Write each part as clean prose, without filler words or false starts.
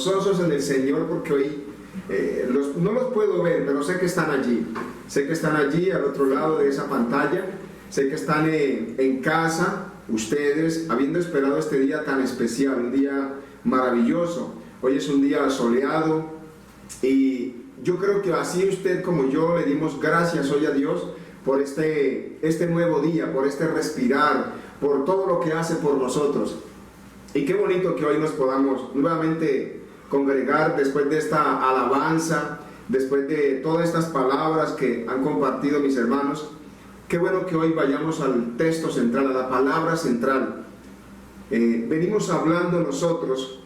gozosos en el Señor porque hoy no los puedo ver, pero sé que están allí. Sé que están allí al otro lado de esa pantalla. Sé que están en casa, ustedes, habiendo esperado este día tan especial, un día maravilloso. Hoy es un día soleado y yo creo que así usted como yo le dimos gracias hoy a Dios por este nuevo día, por este respirar, por todo lo que hace por nosotros. Y qué bonito que hoy nos podamos nuevamente congregar después de esta alabanza, después de todas estas palabras que han compartido mis hermanos. Qué bueno que hoy vayamos al texto central, a la palabra central. Venimos hablando nosotros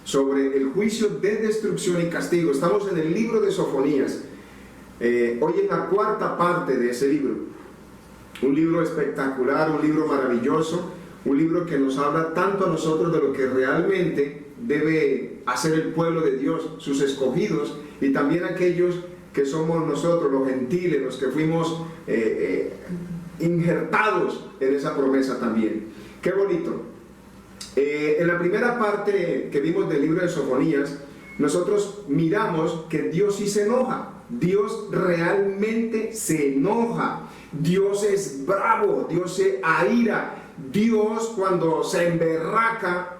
sobre el juicio de destrucción y castigo. Estamos en el libro de Sofonías. Hoy es la cuarta parte de ese libro. Un libro espectacular, un libro maravilloso, un libro que nos habla tanto a nosotros de lo que realmente debe hacer el pueblo de Dios, sus escogidos, y también aquellos que somos nosotros, los gentiles, los que fuimos injertados en esa promesa también. Qué bonito. En la primera parte que vimos del libro de Sofonías, nosotros miramos que Dios sí se enoja. Dios realmente se enoja. Dios es bravo, Dios se aira. Dios, cuando se emberraca,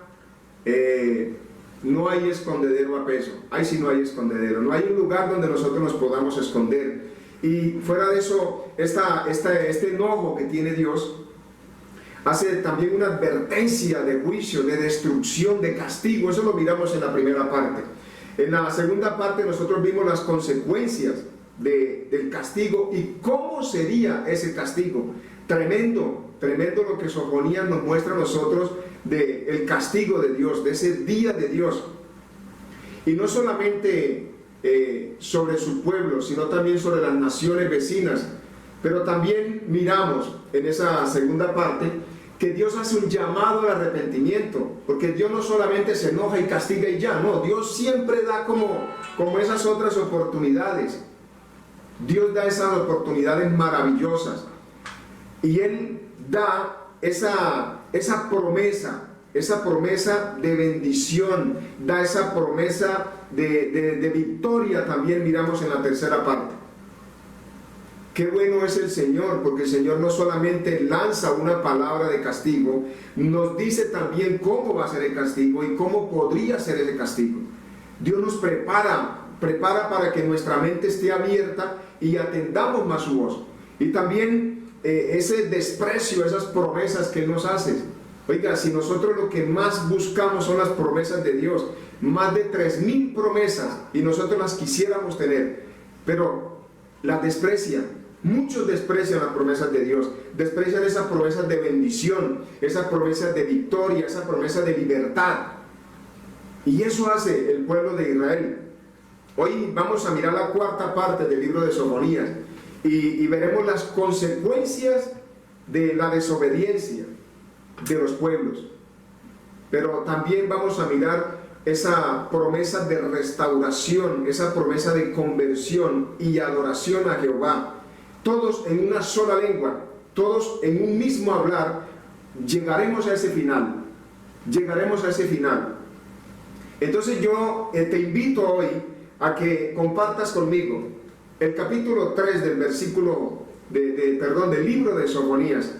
no hay escondedero a peso. Ahí sí no hay escondedero. No hay un lugar donde nosotros nos podamos esconder. Y fuera de eso, este enojo que tiene Dios hace también una advertencia de juicio, de destrucción, de castigo. Eso lo miramos en la primera parte. En la segunda parte nosotros vimos las consecuencias del castigo y cómo sería ese castigo. Tremendo lo que Sofonías nos muestra a nosotros del castigo de Dios, de ese día de Dios. Y no solamente sobre su pueblo, sino también sobre las naciones vecinas. Pero también miramos en esa segunda parte que Dios hace un llamado al arrepentimiento, porque Dios no solamente se enoja y castiga y ya, no, Dios siempre da como esas otras oportunidades. Dios da esas oportunidades maravillosas y Él da esa promesa de bendición, da esa promesa de victoria también miramos en la tercera parte. Qué bueno es el Señor, porque el Señor no solamente lanza una palabra de castigo, nos dice también cómo va a ser el castigo y cómo podría ser ese castigo. Dios nos prepara para que nuestra mente esté abierta y atendamos más su voz. Y también ese desprecio, esas promesas que Él nos hace. Oiga, si nosotros lo que más buscamos son las promesas de Dios, más de 3,000 promesas, y nosotros las quisiéramos tener, pero las desprecian. Muchos desprecian las promesas de Dios, desprecian esas promesas de bendición, esas promesas de victoria, esas promesas de libertad. Y eso hace el pueblo de Israel. Hoy vamos a mirar la cuarta parte del libro de Sofonías y veremos las consecuencias de la desobediencia de los pueblos. Pero también vamos a mirar esa promesa de restauración, esa promesa de conversión y adoración a Jehová. Todos en una sola lengua, todos en un mismo hablar, llegaremos a ese final. Llegaremos a ese final. Entonces yo te invito hoy a que compartas conmigo el capítulo 3 del versículo, del libro de Sofonías.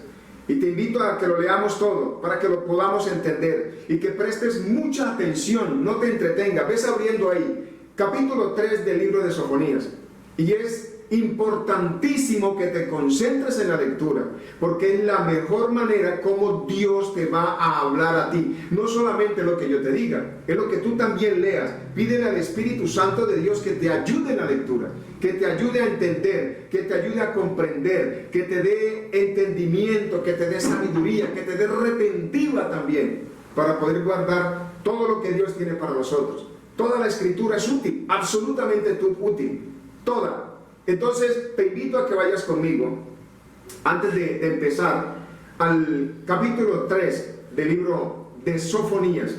Y te invito a que lo leamos todo, para que lo podamos entender y que prestes mucha atención, no te entretengas. Ves abriendo ahí, capítulo 3 del libro de Sofonías. Y es importantísimo que te concentres en la lectura, porque es la mejor manera como Dios te va a hablar a ti. No solamente lo que yo te diga, es lo que tú también leas. Pídele al Espíritu Santo de Dios que te ayude en la lectura, que te ayude a entender, que te ayude a comprender, que te dé entendimiento, que te dé sabiduría, que te dé retentiva también, para poder guardar todo lo que Dios tiene para nosotros. Toda la Escritura es útil, absolutamente útil, toda. Entonces te invito a que vayas conmigo, antes de empezar, al capítulo 3 del libro de Sofonías.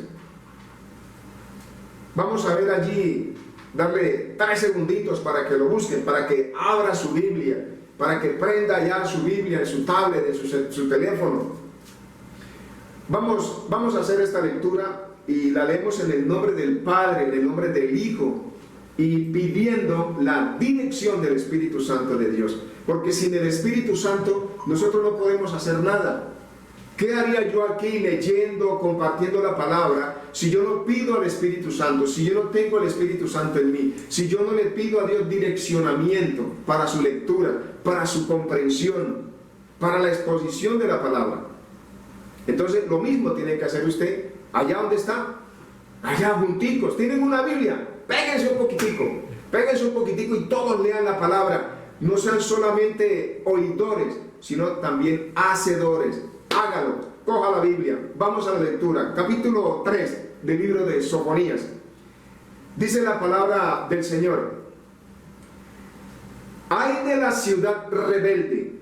Vamos a ver allí, darle 3 segunditos para que lo busquen, para que abra su Biblia, para que prenda ya su Biblia en su tablet, en su teléfono. Vamos a hacer esta lectura y la leemos en el nombre del Padre, en el nombre del Hijo, y pidiendo la dirección del Espíritu Santo de Dios. Porque sin el Espíritu Santo nosotros no podemos hacer nada. ¿Qué haría yo aquí leyendo, compartiendo la palabra, si yo no pido al Espíritu Santo, si yo no tengo el Espíritu Santo en mí, si yo no le pido a Dios direccionamiento para su lectura, para su comprensión, para la exposición de la palabra? Entonces lo mismo tiene que hacer usted allá donde está, allá junticos. ¿Tienen una Biblia? Péguense un poquitico y todos lean la palabra. No sean solamente oidores, sino también hacedores. Hágalo, coja la Biblia. Vamos a la lectura. Capítulo 3 del libro de Sofonías. Dice la palabra del Señor: ay de la ciudad rebelde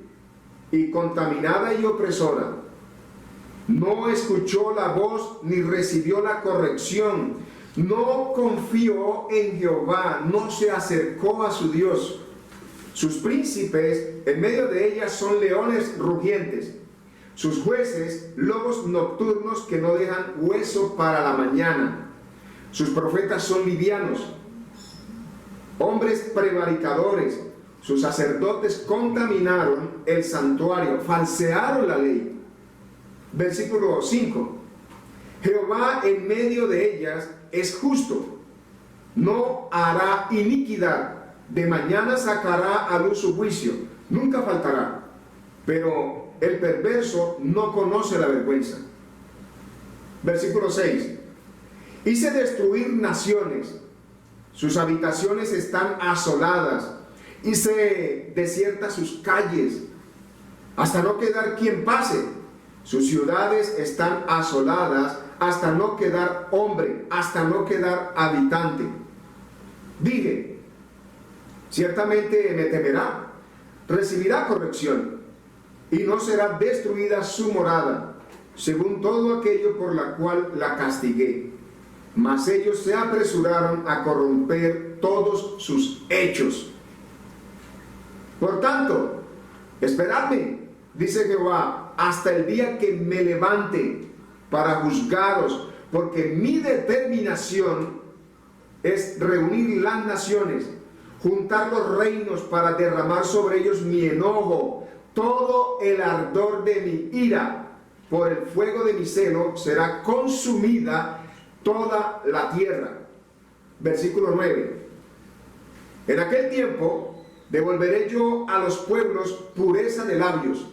y contaminada y opresora. No escuchó la voz ni recibió la corrección. No confió en Jehová, no se acercó a su Dios. Sus príncipes en medio de ellas son leones rugientes. Sus jueces, lobos nocturnos que no dejan hueso para la mañana. Sus profetas son livianos, hombres prevaricadores. Sus sacerdotes contaminaron el santuario, falsearon la ley. Versículo 5. Jehová en medio de ellas es justo, no hará iniquidad. De mañana sacará a luz su juicio, nunca faltará. Pero el perverso no conoce la vergüenza. Versículo 6. Hice destruir naciones, sus habitaciones están asoladas. Hice desiertas sus calles, hasta no quedar quien pase. Sus ciudades están asoladas, hasta no quedar hombre, hasta no quedar habitante. Dije, ciertamente me temerá, recibirá corrección, y no será destruida su morada, según todo aquello por la cual la castigué. Mas ellos se apresuraron a corromper todos sus hechos. Por tanto, esperadme, dice Jehová, hasta el día que me levante para juzgaros, porque mi determinación es reunir las naciones, juntar los reinos para derramar sobre ellos mi enojo. Todo el ardor de mi ira, por el fuego de mi celo, será consumida toda la tierra. Versículo 9. En aquel tiempo devolveré yo a los pueblos pureza de labios,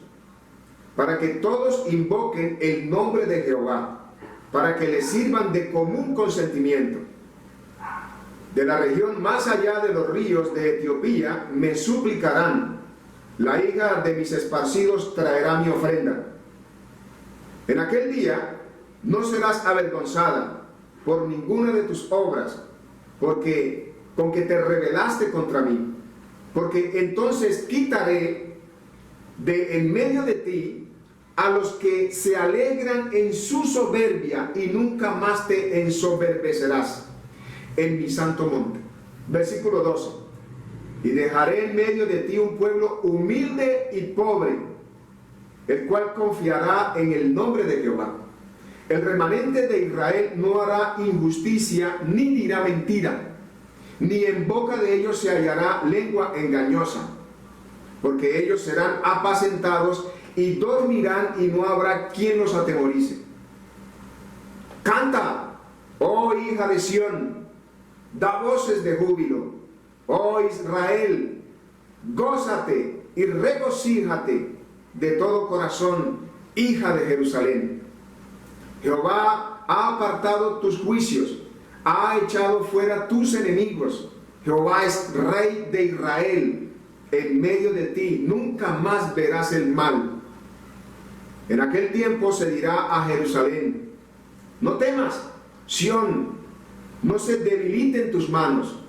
para que todos invoquen el nombre de Jehová, para que les sirvan de común consentimiento. De la región más allá de los ríos de Etiopía me suplicarán. La hija de mis esparcidos traerá mi ofrenda. En aquel día no serás avergonzada por ninguna de tus obras, porque con que te rebelaste contra mí. Porque entonces quitaré de en medio de ti a los que se alegran en su soberbia, y nunca más te ensoberbecerás en mi santo monte. Versículo 12. Y dejaré en medio de ti un pueblo humilde y pobre, el cual confiará en el nombre de Jehová. El remanente de Israel no hará injusticia ni dirá mentira, ni en boca de ellos se hallará lengua engañosa, porque ellos serán apacentados y dormirán, y no habrá quien los atemorice. Canta, oh hija de Sión, da voces de júbilo, oh Israel, gózate y regocíjate de todo corazón, hija de Jerusalén. Jehová ha apartado tus juicios, ha echado fuera tus enemigos. Jehová es Rey de Israel en medio de ti, nunca más verás el mal. En aquel tiempo se dirá a Jerusalén: no temas, Sión, no se debiliten tus manos.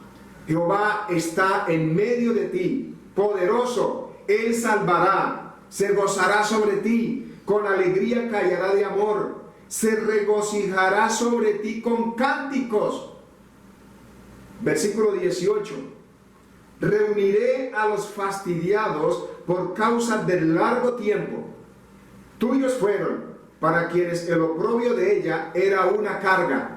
Jehová está en medio de ti, poderoso, Él salvará, se gozará sobre ti, con alegría callará de amor, se regocijará sobre ti con cánticos. Versículo 18. Reuniré a los fastidiados por causa del largo tiempo. Tuyos fueron, para quienes el oprobio de ella era una carga.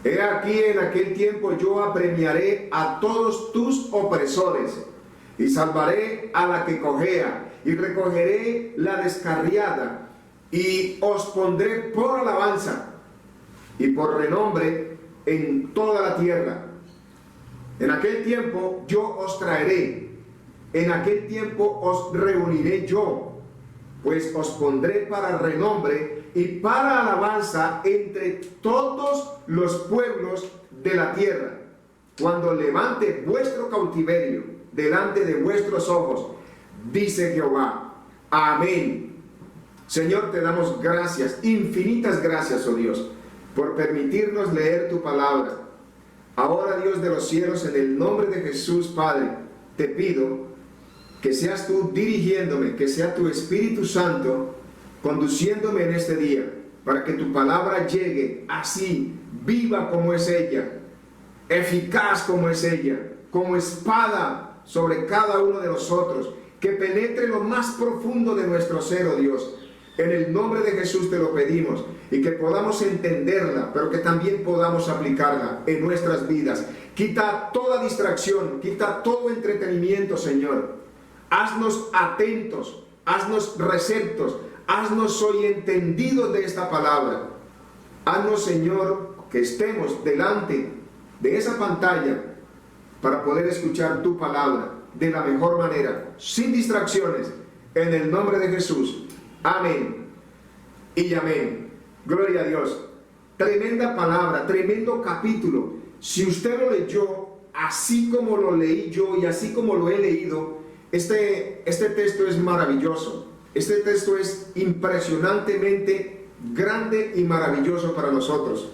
He aquí en aquel tiempo yo apremiaré a todos tus opresores, y salvaré a la que cojea, y recogeré la descarriada, y os pondré por alabanza y por renombre en toda la tierra. En aquel tiempo yo os traeré, en aquel tiempo os reuniré yo, pues os pondré para renombre y para alabanza entre todos los pueblos de la tierra, cuando levante vuestro cautiverio delante de vuestros ojos, dice Jehová. Amén. Señor, te damos gracias, infinitas gracias, oh Dios, por permitirnos leer tu palabra. Ahora, Dios de los cielos, en el nombre de Jesús, Padre, te pido que seas tú dirigiéndome, que sea tu Espíritu Santo conduciéndome en este día, para que tu palabra llegue así, viva como es ella, eficaz como es ella, como espada sobre cada uno de nosotros, que penetre lo más profundo de nuestro ser, oh Dios. En el nombre de Jesús te lo pedimos, y que podamos entenderla, pero que también podamos aplicarla en nuestras vidas. Quita toda distracción, quita todo entretenimiento, Señor. Haznos atentos, haznos receptos, haznos hoy entendidos de esta palabra. Haznos, Señor, que estemos delante de esa pantalla para poder escuchar tu palabra de la mejor manera, sin distracciones, en el nombre de Jesús. Amén y amén. Gloria a Dios. Tremenda palabra, tremendo capítulo. Si usted lo leyó así como lo leí yo y así como lo he leído, este texto es maravilloso. Este texto es impresionantemente grande y maravilloso para nosotros.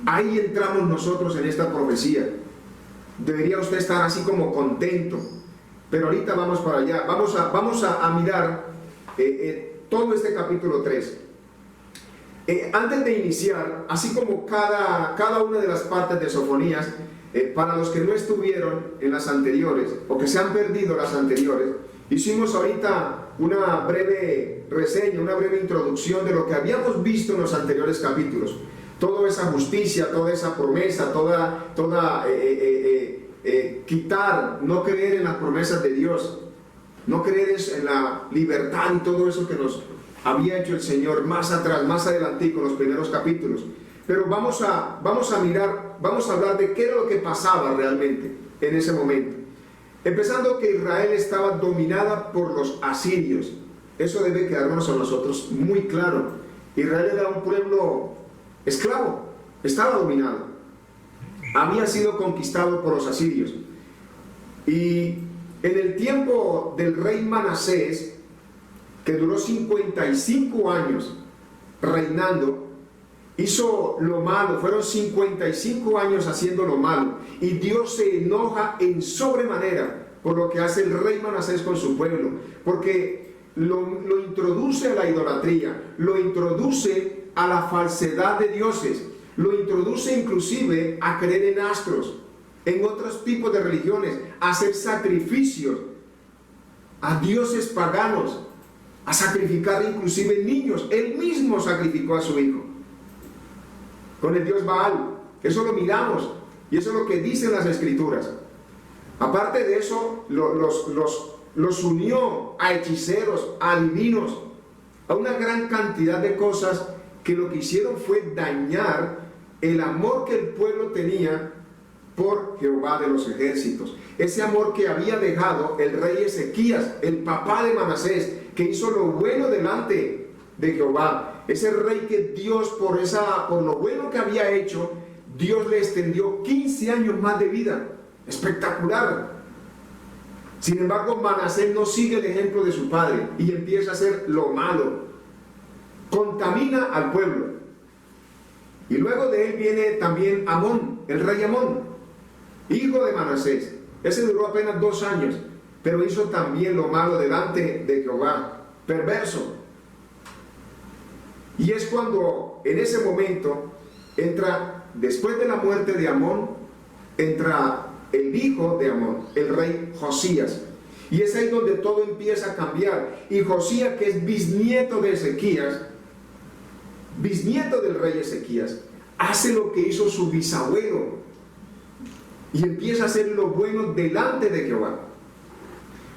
Ahí entramos nosotros en esta profecía. Debería usted estar así como contento. Pero ahorita vamos para allá. Vamos a mirar todo este capítulo 3. Antes de iniciar, así como cada una de las partes de Sofonías, para los que no estuvieron en las anteriores o que se han perdido las anteriores, hicimos ahorita una breve reseña, una breve introducción de lo que habíamos visto en los anteriores capítulos. Toda esa justicia, toda esa promesa, quitar, no creer en las promesas de Dios, no creer en la libertad y todo eso que nos había hecho el Señor más atrás, más adelante con los primeros capítulos. Pero vamos a mirar, vamos a hablar de qué era lo que pasaba realmente en ese momento. Empezando que Israel estaba dominada por los asirios. Eso debe quedarnos a nosotros muy claro. Israel era un pueblo esclavo, estaba dominado. Había sido conquistado por los asirios. Y en el tiempo del rey Manasés, que duró 55 años reinando, hizo lo malo. Fueron 55 años haciendo lo malo, y Dios se enoja en sobremanera por lo que hace el rey Manasés con su pueblo, porque lo introduce a la idolatría, lo introduce a la falsedad de dioses, lo introduce inclusive a creer en astros, en otros tipos de religiones, a hacer sacrificios a dioses paganos, a sacrificar inclusive niños. Él mismo sacrificó a su hijo con el dios Baal. Eso lo miramos, y eso es lo que dicen las escrituras. Aparte de eso, los unió a hechiceros, a adivinos, a una gran cantidad de cosas que lo que hicieron fue dañar el amor que el pueblo tenía por Jehová de los ejércitos. Ese amor que había dejado el rey Ezequías, el papá de Manasés, que hizo lo bueno delante de Jehová. Ese rey que Dios, por lo bueno que había hecho, Dios le extendió 15 años más de vida. Espectacular. Sin embargo, Manasés no sigue el ejemplo de su padre y empieza a hacer lo malo. Contamina al pueblo. Y luego de él viene también Amón, el rey Amón, hijo de Manasés. Ese duró apenas 2 años, pero hizo también lo malo delante de Jehová, perverso. Y es cuando en ese momento entra, después de la muerte de Amón, entra el hijo de Amón, el rey Josías. Y es ahí donde todo empieza a cambiar. Y Josías, que es bisnieto de Ezequías, bisnieto del rey Ezequías, hace lo que hizo su bisabuelo y empieza a hacer lo bueno delante de Jehová.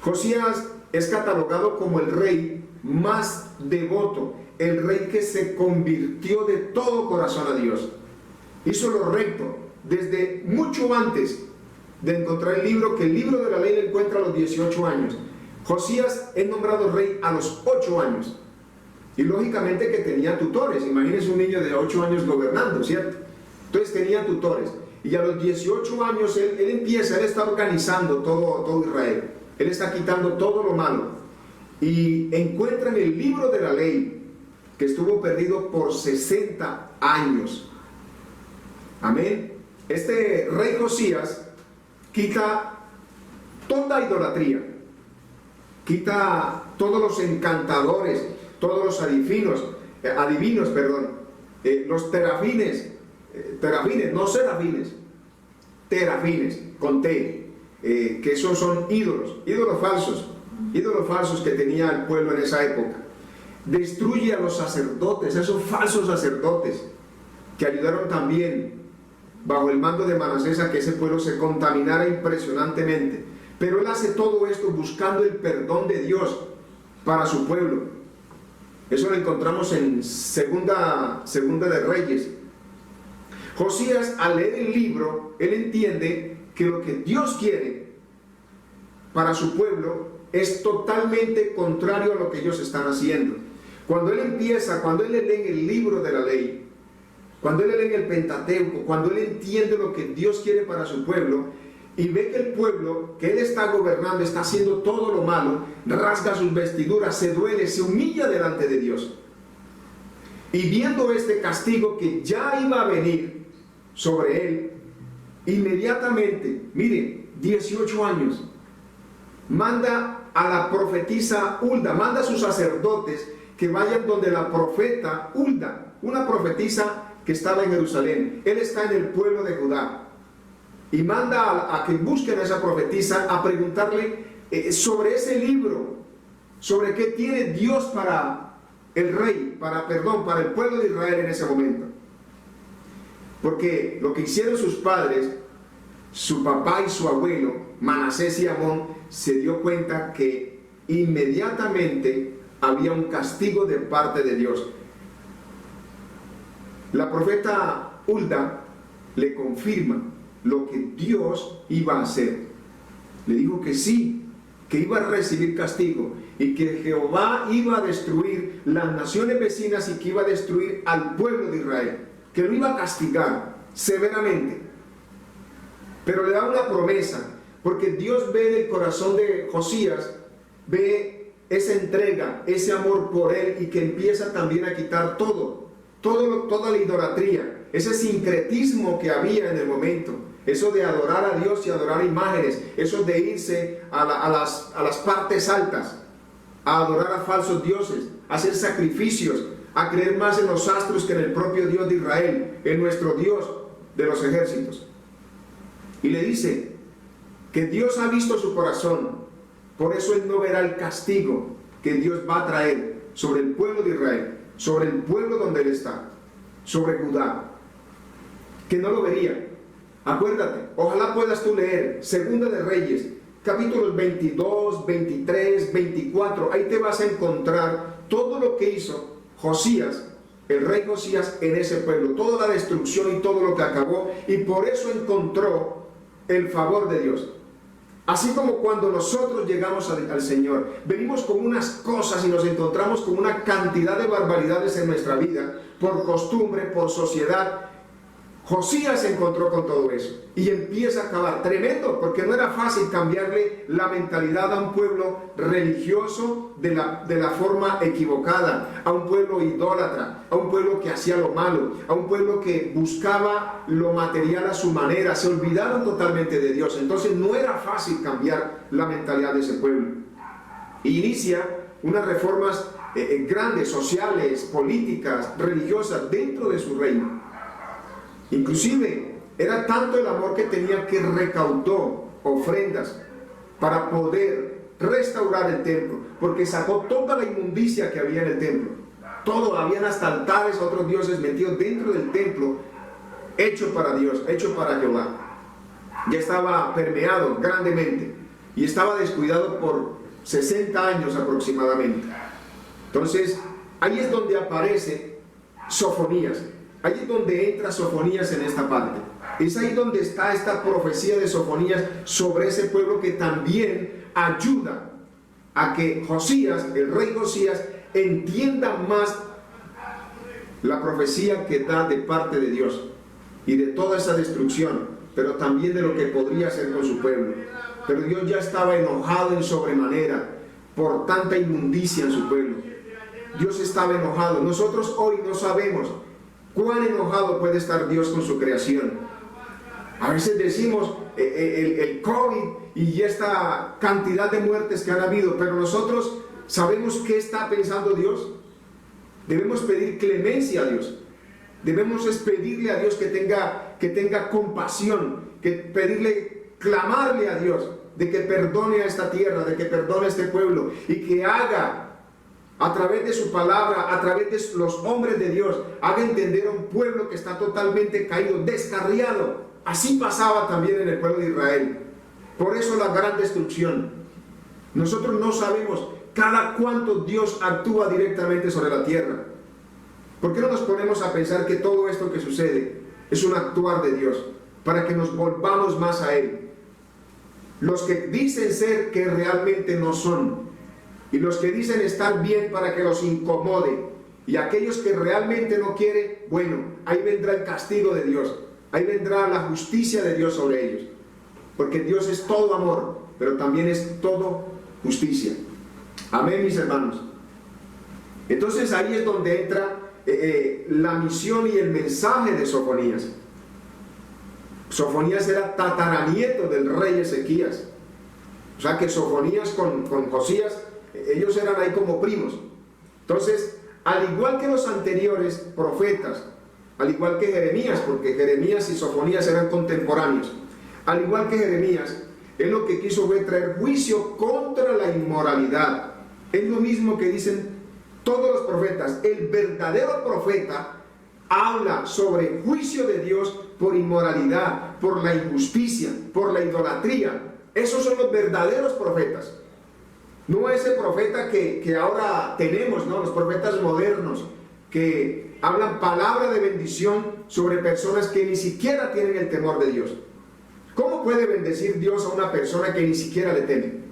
Josías es catalogado como el rey más devoto, el rey que se convirtió de todo corazón a Dios. Hizo lo recto desde mucho antes de encontrar el libro, que el libro de la ley lo encuentra a los 18 años. Josías es nombrado rey a los 8 años. Y lógicamente que tenía tutores. Imagínense un niño de 8 años gobernando, ¿cierto? Entonces tenía tutores. Y a los 18 años él está organizando todo Israel. Él está quitando todo lo malo. Y encuentran el libro de la ley, que estuvo perdido por 60 años. Amén. Este rey Josías quita toda idolatría, quita todos los encantadores, todos los adivinos, los terafines, no serafines, terafines, con T, que esos son ídolos falsos que tenía el pueblo en esa época. Destruye a los sacerdotes, esos falsos sacerdotes, que ayudaron también bajo el mando de Manasés a que ese pueblo se contaminara impresionantemente. Pero él hace todo esto buscando el perdón de Dios para su pueblo. Eso lo encontramos en Segunda de Reyes. Josías, al leer el libro, él entiende que lo que Dios quiere para su pueblo es totalmente contrario a lo que ellos están haciendo. Cuando él lee el libro de la ley, cuando él lee el Pentateuco, cuando él entiende lo que Dios quiere para su pueblo y ve que el pueblo que él está gobernando está haciendo todo lo malo, rasga sus vestiduras, se duele, se humilla delante de Dios. Y viendo este castigo que ya iba a venir sobre él, inmediatamente, miren, 18 años, manda a la profetisa Hulda, manda a sus sacerdotes que vayan donde la profeta Hulda, una profetisa que estaba en Jerusalén. Él está en el pueblo de Judá, y manda a que busquen a esa profetisa a preguntarle sobre ese libro, sobre qué tiene Dios para el rey, para el pueblo de Israel en ese momento. Porque lo que hicieron sus padres, su papá y su abuelo, Manasés y Amón, se dio cuenta que inmediatamente había un castigo de parte de Dios. La profeta Hulda le confirma lo que Dios iba a hacer. Le dijo que sí, que iba a recibir castigo y que Jehová iba a destruir las naciones vecinas y que iba a destruir al pueblo de Israel, que lo iba a castigar severamente. Pero le da una promesa, porque Dios ve en el corazón de Josías, ve esa entrega, ese amor por él, y que empieza también a quitar toda la idolatría, ese sincretismo que había en el momento, eso de adorar a Dios y adorar imágenes, eso de irse a las partes altas, a adorar a falsos dioses, a hacer sacrificios, a creer más en los astros que en el propio Dios de Israel, en nuestro Dios de los ejércitos. Y le dice que Dios ha visto su corazón, por eso él no verá el castigo que Dios va a traer sobre el pueblo de Israel, sobre el pueblo donde él está, sobre Judá, que no lo vería. Acuérdate, ojalá puedas tú leer Segunda de Reyes, capítulos 22, 23, 24, ahí te vas a encontrar todo lo que hizo Josías, el rey Josías, en ese pueblo, toda la destrucción y todo lo que acabó, y por eso encontró el favor de Dios. Así como cuando nosotros llegamos al Señor, venimos con unas cosas y nos encontramos con una cantidad de barbaridades en nuestra vida, por costumbre, por sociedad. Josías se encontró con todo eso y empieza a acabar. Tremendo, porque no era fácil cambiarle la mentalidad a un pueblo religioso de la forma equivocada, a un pueblo idólatra, a un pueblo que hacía lo malo, a un pueblo que buscaba lo material a su manera. Se olvidaron totalmente de Dios. Entonces no era fácil cambiar la mentalidad de ese pueblo. Y inicia unas reformas grandes, sociales, políticas, religiosas dentro de su reino. Inclusive era tanto el amor que tenía que recaudó ofrendas para poder restaurar el templo, porque sacó toda la inmundicia que había en el templo. Todo, habían hasta altares a otros dioses metidos dentro del templo, hecho para Dios, hecho para Jehová. Ya estaba permeado grandemente y estaba descuidado por 60 años aproximadamente. Entonces, ahí es donde aparece Sofonías. Ahí es donde entra Sofonías en esta parte. Es ahí donde está esta profecía de Sofonías sobre ese pueblo que también ayuda a que Josías, el rey Josías, entienda más la profecía que da de parte de Dios y de toda esa destrucción, pero también de lo que podría hacer con su pueblo. Pero Dios ya estaba enojado en sobremanera por tanta inmundicia en su pueblo. Dios estaba enojado. Nosotros hoy no sabemos cuán enojado puede estar Dios con su creación. A veces decimos el COVID y esta cantidad de muertes que han habido, pero nosotros sabemos qué está pensando Dios. Debemos pedir clemencia a Dios. Debemos pedirle a Dios que tenga compasión, clamarle a Dios de que perdone a esta tierra, de que perdone a este pueblo y que haga a través de su palabra, a través de los hombres de Dios, haga entender a un pueblo que está totalmente caído, descarriado. Así pasaba también en el pueblo de Israel. Por eso la gran destrucción. Nosotros no sabemos cada cuánto Dios actúa directamente sobre la tierra. ¿Por qué no nos ponemos a pensar que todo esto que sucede es un actuar de Dios para que nos volvamos más a Él? Los que dicen ser que realmente no son, y los que dicen estar bien para que los incomode, y aquellos que realmente no quieren, bueno, ahí vendrá el castigo de Dios, ahí vendrá la justicia de Dios sobre ellos, porque Dios es todo amor, pero también es todo justicia. Amén, mis hermanos. Entonces ahí es donde entra la misión y el mensaje de Sofonías. Sofonías era tataranieto del rey Ezequías. O sea que Sofonías con Josías, ellos eran ahí como primos. Entonces, al igual que los anteriores profetas, al igual que Jeremías, porque Jeremías y Sofonías eran contemporáneos, al igual que Jeremías, él lo que quiso fue traer juicio contra la inmoralidad. Es lo mismo que dicen todos los profetas. El verdadero profeta habla sobre juicio de Dios por inmoralidad, por la injusticia, por la idolatría. Esos son los verdaderos profetas. No ese profeta que ahora tenemos, ¿no? Los profetas modernos que hablan palabra de bendición sobre personas que ni siquiera tienen el temor de Dios. ¿Cómo puede bendecir Dios a una persona que ni siquiera le teme?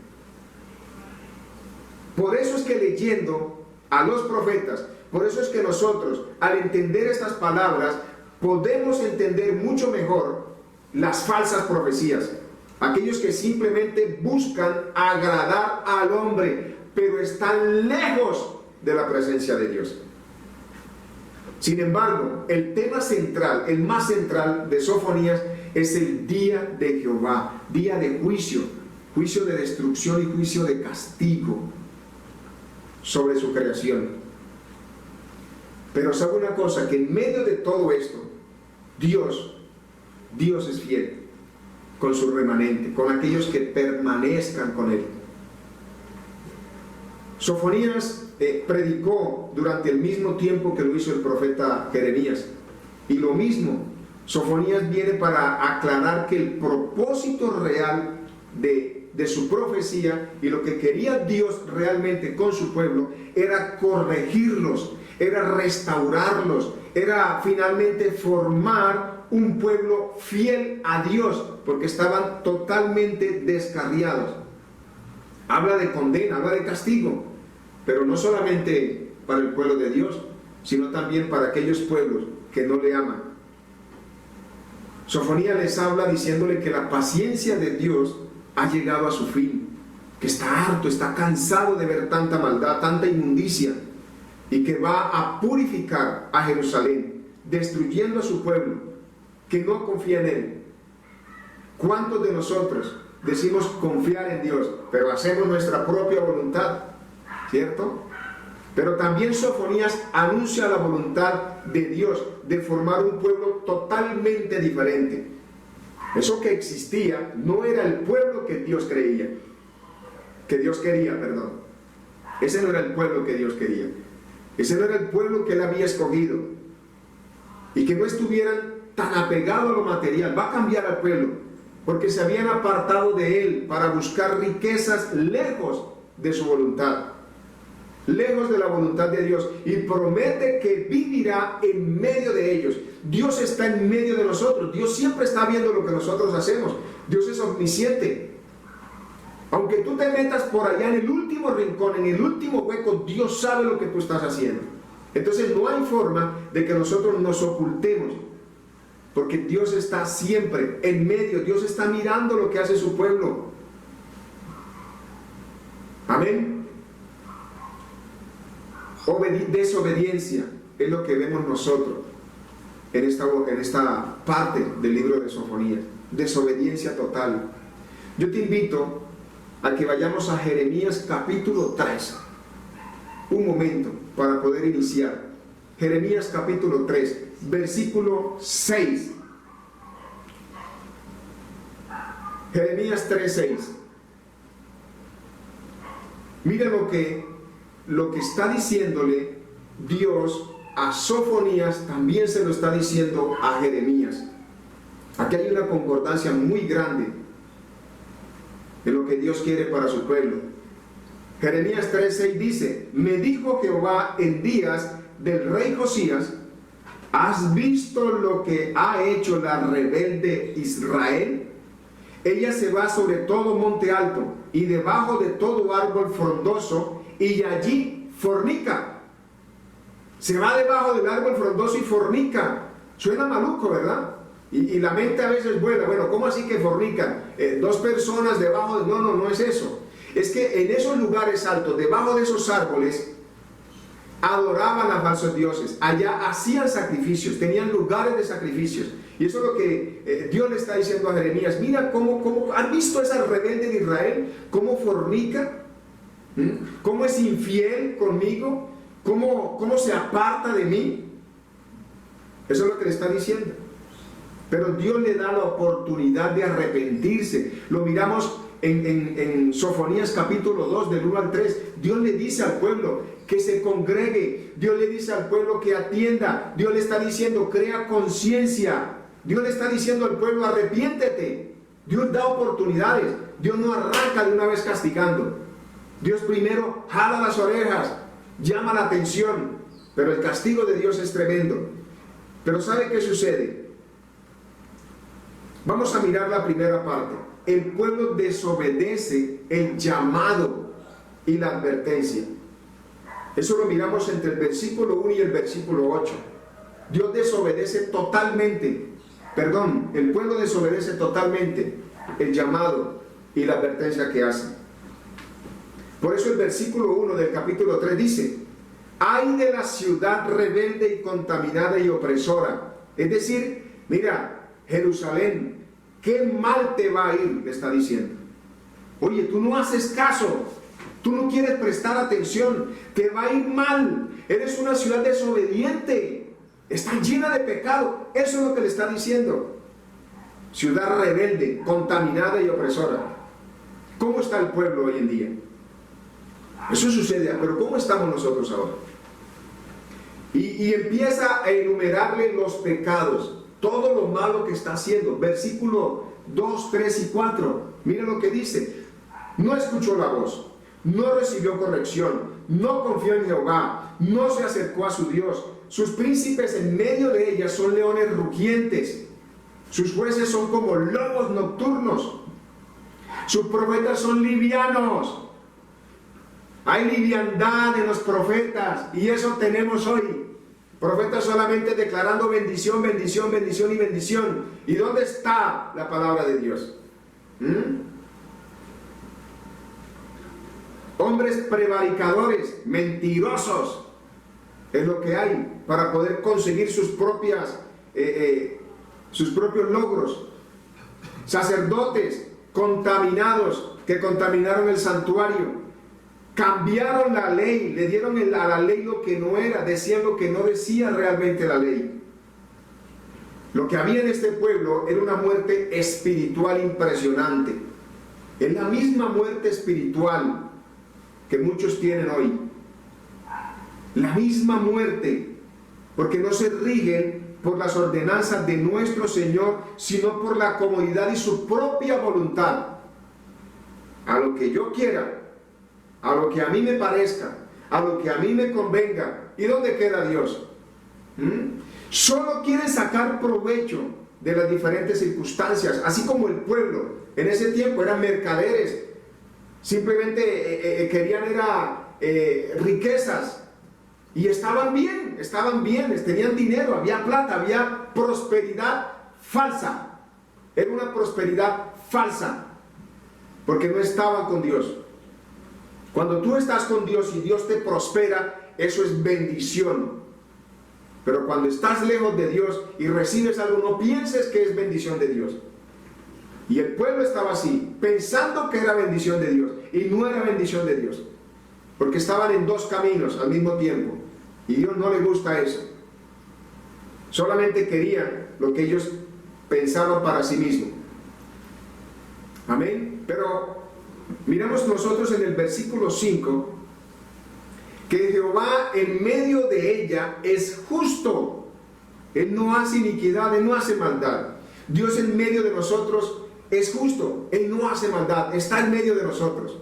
Por eso es que leyendo a los profetas, por eso es que nosotros, al entender estas palabras, podemos entender mucho mejor las falsas profecías. Aquellos que simplemente buscan agradar al hombre, pero están lejos de la presencia de Dios. Sin embargo, el tema central, el más central de Sofonías es el día de Jehová, día de juicio, juicio de destrucción y juicio de castigo sobre su creación. Pero sabe una cosa, que en medio de todo esto, Dios es fiel con su remanente, con aquellos que permanezcan con Él. Sofonías predicó durante el mismo tiempo que lo hizo el profeta Jeremías. Y lo mismo, Sofonías viene para aclarar que el propósito real de su profecía y lo que quería Dios realmente con su pueblo era corregirlos, era restaurarlos, era finalmente formar un pueblo fiel a Dios, porque estaban totalmente descarriados. Habla de condena, habla de castigo, pero no solamente para el pueblo de Dios, sino también para aquellos pueblos que no le aman. Sofonías les habla diciéndole que la paciencia de Dios ha llegado a su fin, que está harto, está cansado de ver tanta maldad, tanta inmundicia, y que va a purificar a Jerusalén, destruyendo a su pueblo, que no confía en Él. ¿Cuántos de nosotros decimos confiar en Dios, pero hacemos nuestra propia voluntad? ¿Cierto? Pero también Sofonías anuncia la voluntad de Dios de formar un pueblo totalmente diferente. Eso que existía no era el pueblo que Dios quería. Ese no era el pueblo que Dios quería. Ese no era el pueblo que Él había escogido. Y que no estuvieran tan apegado a lo material, va a cambiar al pueblo, porque se habían apartado de él para buscar riquezas lejos de su voluntad, lejos de la voluntad de Dios, y promete que vivirá en medio de ellos. Dios está en medio de nosotros. Dios siempre está viendo lo que nosotros hacemos. Dios es omnisciente. Aunque tú te metas por allá en el último rincón, en el último hueco, Dios sabe lo que tú estás haciendo. Entonces no hay forma de que nosotros nos ocultemos, porque Dios está siempre en medio. Dios está mirando lo que hace su pueblo. Amén. Desobediencia es lo que vemos nosotros en esta parte del libro de Sofonías. Desobediencia total. Yo te invito a que vayamos a Jeremías capítulo 3. Un momento para poder iniciar. Jeremías capítulo 3, versículo 6. Jeremías 3, 6. Mira lo que está diciéndole Dios a Sofonías, también se lo está diciendo a Jeremías. Aquí hay una concordancia muy grande de lo que Dios quiere para su pueblo. Jeremías 3:6 dice: me dijo Jehová en días del rey Josías, ¿has visto lo que ha hecho la rebelde Israel? Ella se va sobre todo monte alto y debajo de todo árbol frondoso, y allí fornica. Se va debajo del árbol frondoso y fornica. Suena maluco, ¿verdad? Y la mente a veces vuela. Bueno, ¿cómo así que fornican? Dos personas debajo de... No es eso. Es que en esos lugares altos, debajo de esos árboles, adoraban a falsos dioses. Allá hacían sacrificios, tenían lugares de sacrificios. Y eso es lo que Dios le está diciendo a Jeremías. Mira cómo ¿has visto esa rebelde de Israel? ¿Cómo fornica? ¿Cómo es infiel conmigo? ¿Cómo se aparta de mí? Eso es lo que le está diciendo. Pero Dios le da la oportunidad de arrepentirse. Lo miramos en Sofonías capítulo 2, del 1 al 3. Dios le dice al pueblo que se congregue. Dios le dice al pueblo que atienda. Dios le está diciendo, crea conciencia. Dios le está diciendo al pueblo, arrepiéntete. Dios da oportunidades. Dios no arranca de una vez castigando. Dios primero jala las orejas, llama la atención, pero el castigo de Dios es tremendo. Pero ¿sabe qué sucede? Vamos a mirar la primera parte. El pueblo desobedece el llamado y la advertencia. Eso lo miramos entre el versículo 1 y el versículo 8. Dios desobedece totalmente, el pueblo desobedece totalmente el llamado y la advertencia que hace. Por eso el versículo 1 del capítulo 3 dice: ay de la ciudad rebelde y contaminada y opresora. Es decir, mira, Jerusalén, qué mal te va a ir, le está diciendo. Oye, tú no haces caso, tú no quieres prestar atención, te va a ir mal, eres una ciudad desobediente, está llena de pecado. Eso es lo que le está diciendo. Ciudad rebelde, contaminada y opresora. ¿Cómo está el pueblo hoy en día? Eso sucede, pero ¿cómo estamos nosotros ahora? Y empieza a enumerarle los pecados, todo lo malo que está haciendo. Versículo 2, 3 y 4. Mira lo que dice: no escuchó la voz, no recibió corrección, no confió en Jehová, no se acercó a su Dios. Sus príncipes en medio de ella son leones rugientes, sus jueces son como lobos nocturnos, sus profetas son livianos. Hay liviandad en los profetas, y eso tenemos hoy. Profetas solamente declarando bendición, bendición, bendición y bendición. ¿Y dónde está la palabra de Dios? Hombres prevaricadores, mentirosos, es lo que hay para poder conseguir sus propios logros. Sacerdotes contaminados, que contaminaron el santuario. Cambiaron la ley, le dieron a la ley lo que no era, decían lo que no decía realmente la ley. Lo que había en este pueblo era una muerte espiritual impresionante. Es la misma muerte espiritual que muchos tienen hoy. La misma muerte, porque no se rigen por las ordenanzas de nuestro Señor, sino por la comodidad y su propia voluntad. A lo que yo quiera, a lo que a mí me parezca, a lo que a mí me convenga. ¿Y dónde queda Dios? Solo quieren sacar provecho de las diferentes circunstancias, así como el pueblo en ese tiempo eran mercaderes, simplemente querían riquezas, y estaban bien, tenían dinero, había plata, había prosperidad falsa. Era una prosperidad falsa, porque no estaban con Dios. Cuando tú estás con Dios y Dios te prospera, eso es bendición. Pero cuando estás lejos de Dios y recibes algo, no pienses que es bendición de Dios. Y el pueblo estaba así, pensando que era bendición de Dios, y no era bendición de Dios, porque estaban en dos caminos al mismo tiempo, y Dios no le gusta eso. Solamente querían lo que ellos pensaban para sí mismos. Amén. Pero miramos nosotros en el versículo 5, que Jehová en medio de ella es justo. Él no hace iniquidad, Él no hace maldad. Dios en medio de nosotros es justo, Él no hace maldad, está en medio de nosotros.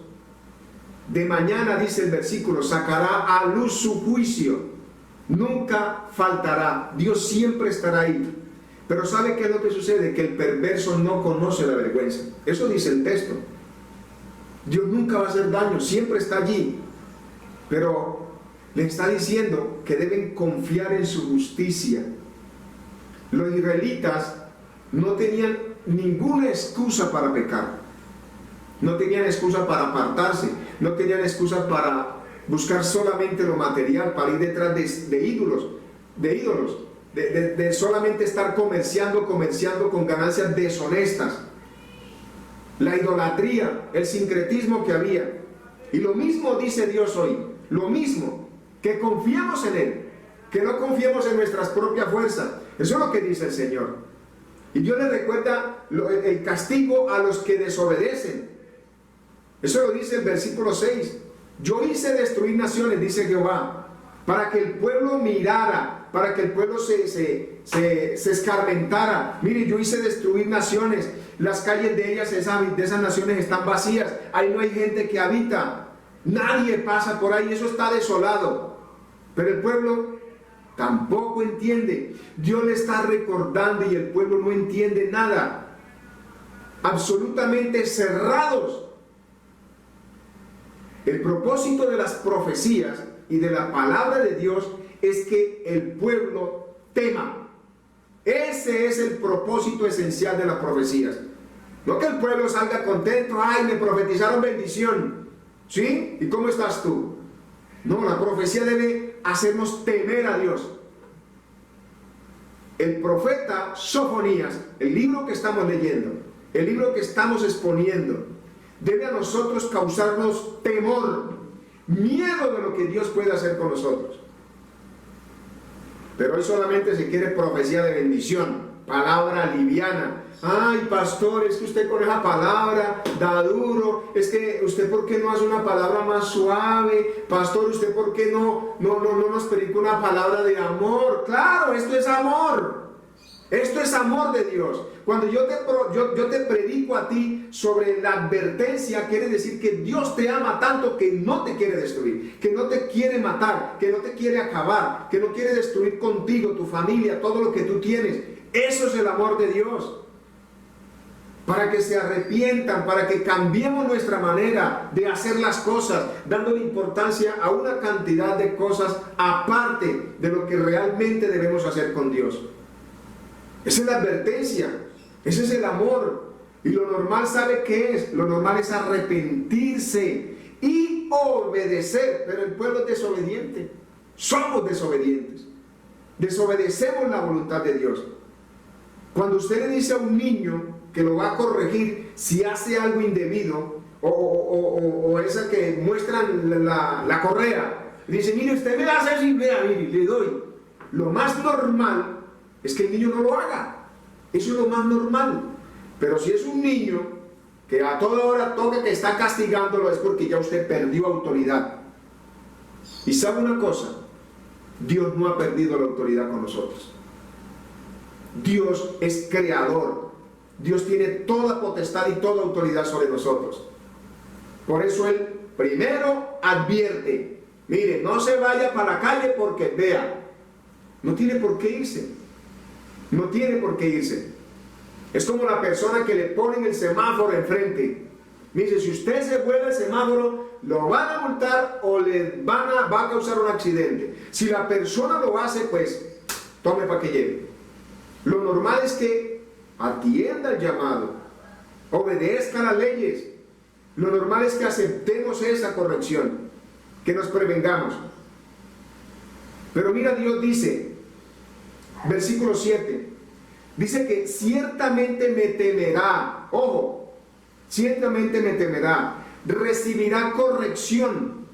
De mañana, dice el versículo, sacará a luz su juicio, nunca faltará. Dios siempre estará ahí. Pero ¿sabe qué es lo que sucede? Que el perverso no conoce la vergüenza. Eso dice el texto. Dios nunca va a hacer daño, siempre está allí. Pero le está diciendo que deben confiar en su justicia. Los israelitas no tenían ninguna excusa para pecar. No tenían excusa para apartarse. No tenían excusa para buscar solamente lo material, para ir detrás de ídolos. De solamente estar comerciando con ganancias deshonestas. La idolatría, el sincretismo que había. Y lo mismo dice Dios hoy. Lo mismo, que confiemos en Él, que no confiemos en nuestras propias fuerzas. Eso es lo que dice el Señor. Y Dios le recuerda el castigo a los que desobedecen. Eso lo dice el versículo 6. Yo hice destruir naciones, dice Jehová, para que el pueblo mirara, para que el pueblo se escarmentara. Mire, yo hice destruir naciones, las calles de ellas, de esas naciones están vacías, ahí no hay gente que habita. Nadie pasa por ahí, eso está desolado. Pero el pueblo tampoco entiende. Dios le está recordando y el pueblo no entiende nada. Absolutamente cerrados. El propósito de las profecías y de la palabra de Dios es que el pueblo tema. Ese es el propósito esencial de las profecías. No que el pueblo salga contento, ay, me profetizaron bendición. ¿Sí? ¿Y cómo estás tú? No, la profecía debe hacernos temer a Dios. El profeta Sofonías, el libro que estamos leyendo, el libro que estamos exponiendo, debe a nosotros causarnos temor, miedo de lo que Dios puede hacer con nosotros. Pero hoy solamente se quiere profecía de bendición, palabra liviana. Ay, pastor, es que usted con esa palabra da duro. Es que usted, ¿por qué no hace una palabra más suave? Pastor, usted, ¿por qué no nos predica una palabra de amor? Claro, esto es amor. Esto es amor de Dios. Cuando yo te predico a ti sobre la advertencia, quiere decir que Dios te ama tanto que no te quiere destruir, que no te quiere matar, que no te quiere acabar, que no quiere destruir contigo, tu familia, todo lo que tú tienes. Eso es el amor de Dios. Para que se arrepientan, para que cambiemos nuestra manera de hacer las cosas, dándole importancia a una cantidad de cosas aparte de lo que realmente debemos hacer con Dios. Esa es la advertencia, ese es el amor. Y lo normal, ¿sabe qué es? Lo normal es arrepentirse y obedecer. Pero el pueblo es desobediente. Somos desobedientes. Desobedecemos la voluntad de Dios. Cuando usted le dice a un niño que lo va a corregir si hace algo indebido, o esa que muestran la correa, dice, mire, usted me hace así, vea, mire, le doy. Lo más normal es que el niño no lo haga. Eso es lo más normal. Pero si es un niño que a toda hora toca que está castigándolo, es porque ya usted perdió autoridad. Y sabe una cosa, Dios no ha perdido la autoridad con nosotros. Dios es creador. Dios tiene toda potestad y toda autoridad sobre nosotros. Por eso Él primero advierte: mire, no se vaya para la calle porque vea, no tiene por qué irse. No tiene por qué irse. Es como la persona que le ponen el semáforo enfrente. Dice, si usted se vuelve el semáforo, lo van a multar o va a causar un accidente. Si la persona lo hace, pues tome para que lleve. Lo normal es que atienda el llamado, obedezca las leyes. Lo normal es que aceptemos esa corrección, que nos prevengamos. Pero mira, Dios dice, versículo 7, dice que ciertamente me temerá, ojo, ciertamente me temerá, recibirá corrección.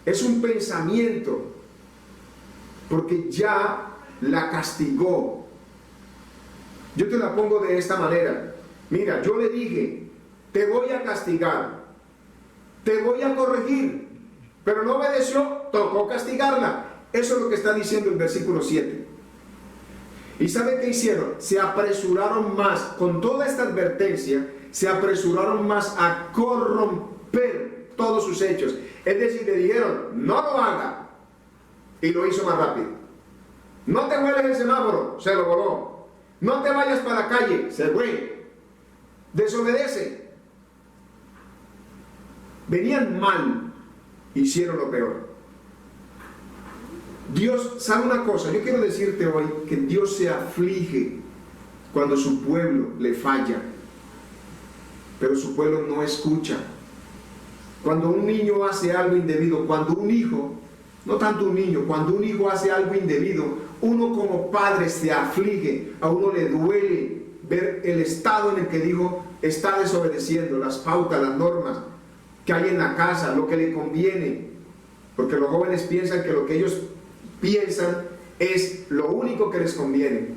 Es un pensamiento, porque ya la castigó. Yo te la pongo de esta manera: mira, yo le dije, te voy a castigar, te voy a corregir, pero no obedeció, tocó castigarla. Eso es lo que está diciendo el versículo 7. ¿Y saben qué hicieron? Se apresuraron más, con toda esta advertencia, se apresuraron más a corromper todos sus hechos. Es decir, le dijeron, no lo haga, y lo hizo más rápido. No te vuelves el semáforo, se lo voló. No te vayas para la calle, se fue. Desobedece. Venían mal, hicieron lo peor. Dios, ¿sabe una cosa? Yo quiero decirte hoy que Dios se aflige cuando su pueblo le falla, pero su pueblo no escucha. Cuando un niño hace algo indebido, cuando un hijo, no tanto un niño, cuando un hijo hace algo indebido, uno como padre se aflige, a uno le duele ver el estado en el que el hijo está desobedeciendo las pautas, las normas que hay en la casa, lo que le conviene, porque los jóvenes piensan que lo que ellos piensan es lo único que les conviene,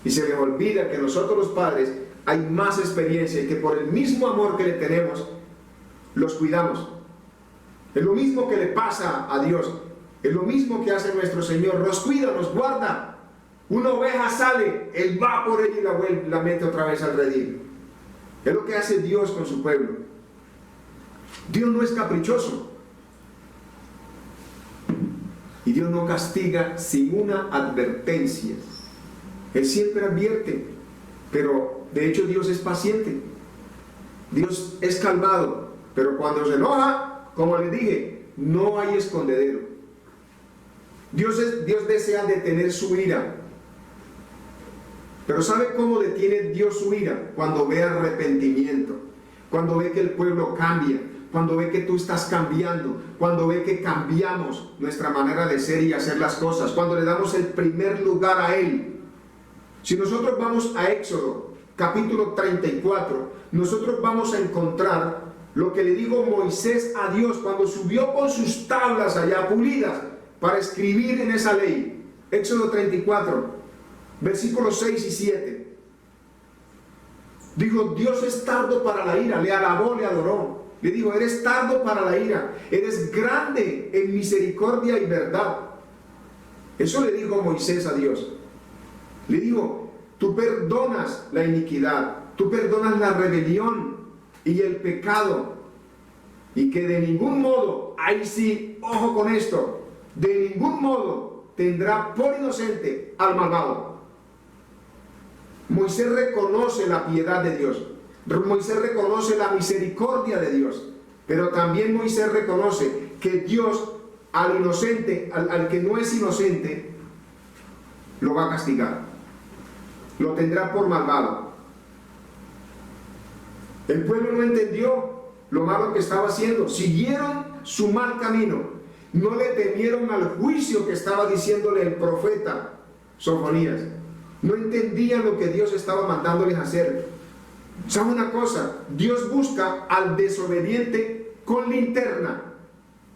y se les olvida que nosotros los padres hay más experiencia y que por el mismo amor que le tenemos los cuidamos. Es lo mismo que le pasa a Dios, es lo mismo que hace nuestro Señor, nos cuida, nos guarda. Una oveja sale, Él va por ella y la mete otra vez al redil. Es lo que hace Dios con su pueblo. Dios no es caprichoso, y Dios no castiga sin una advertencia. Él siempre advierte, pero de hecho Dios es paciente. Dios es calmado, pero cuando se enoja, como les dije, no hay escondedero. Dios desea detener su ira. Pero ¿sabe cómo detiene Dios su ira? Cuando ve arrepentimiento, cuando ve que el pueblo cambia, cuando ve que tú estás cambiando, cuando ve que cambiamos nuestra manera de ser y hacer las cosas, cuando le damos el primer lugar a Él. Si nosotros vamos a Éxodo, capítulo 34, nosotros vamos a encontrar lo que le dijo Moisés a Dios cuando subió con sus tablas allá pulidas para escribir en esa ley. Éxodo 34, versículos 6 y 7. Dijo, Dios es tardo para la ira, le alabó, le adoró. Le dijo, eres tardo para la ira, eres grande en misericordia y verdad. Eso le dijo Moisés a Dios. Le dijo, tú perdonas la iniquidad, tú perdonas la rebelión y el pecado, y que de ningún modo, ahí sí, ojo con esto, de ningún modo tendrá por inocente al malvado. Moisés reconoce la piedad de Dios, Moisés reconoce la misericordia de Dios, pero también Moisés reconoce que Dios al inocente, al que no es inocente, lo va a castigar, lo tendrá por malvado. El pueblo no entendió lo malo que estaba haciendo, siguieron su mal camino, no le temieron al juicio que estaba diciéndole el profeta Sofonías, no entendían lo que Dios estaba mandándoles hacer. ¿Sabe una cosa? Dios busca al desobediente con linterna.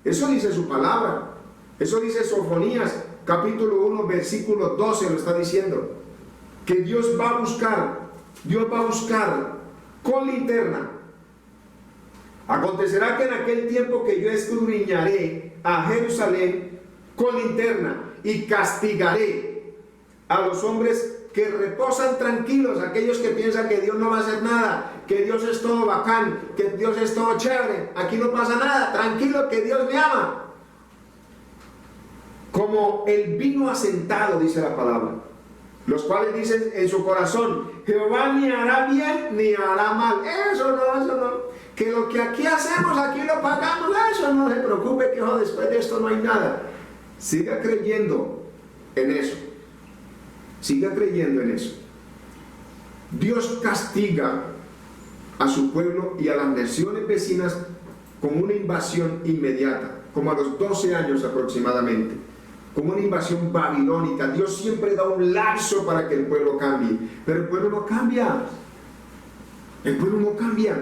Eso dice su palabra, eso dice Sofonías capítulo 1 versículo 12, lo está diciendo, que Dios va a buscar con linterna. Acontecerá que en aquel tiempo que yo escudriñaré a Jerusalén con linterna y castigaré a los hombres que reposan tranquilos, aquellos que piensan que Dios no va a hacer nada, que Dios es todo bacán, que Dios es todo chévere, aquí no pasa nada, tranquilo que Dios me ama. Como el vino asentado, dice la palabra, los cuales dicen en su corazón, Jehová ni hará bien ni hará mal. Eso no. Que lo que aquí hacemos, aquí lo pagamos, eso no se preocupe, que después de esto no hay nada. Siga creyendo en eso. Siga creyendo en eso. Dios castiga a su pueblo y a las naciones vecinas con una invasión inmediata, como a los 12 años aproximadamente, como una invasión babilónica. Dios siempre da un lapso para que el pueblo cambie, pero el pueblo no cambia. El pueblo no cambia.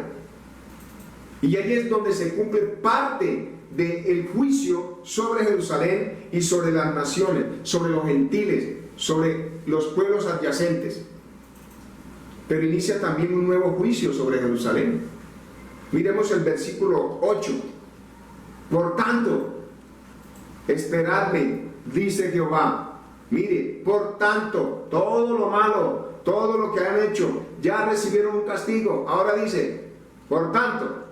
Y ahí es donde se cumple parte del juicio sobre Jerusalén y sobre las naciones, sobre los gentiles, sobre los pueblos adyacentes. Pero inicia también un nuevo juicio sobre Jerusalén. Miremos el versículo 8. Por tanto, esperadme, dice Jehová. Mire, por tanto, todo lo malo, todo lo que han hecho, ya recibieron un castigo. Ahora dice, por tanto,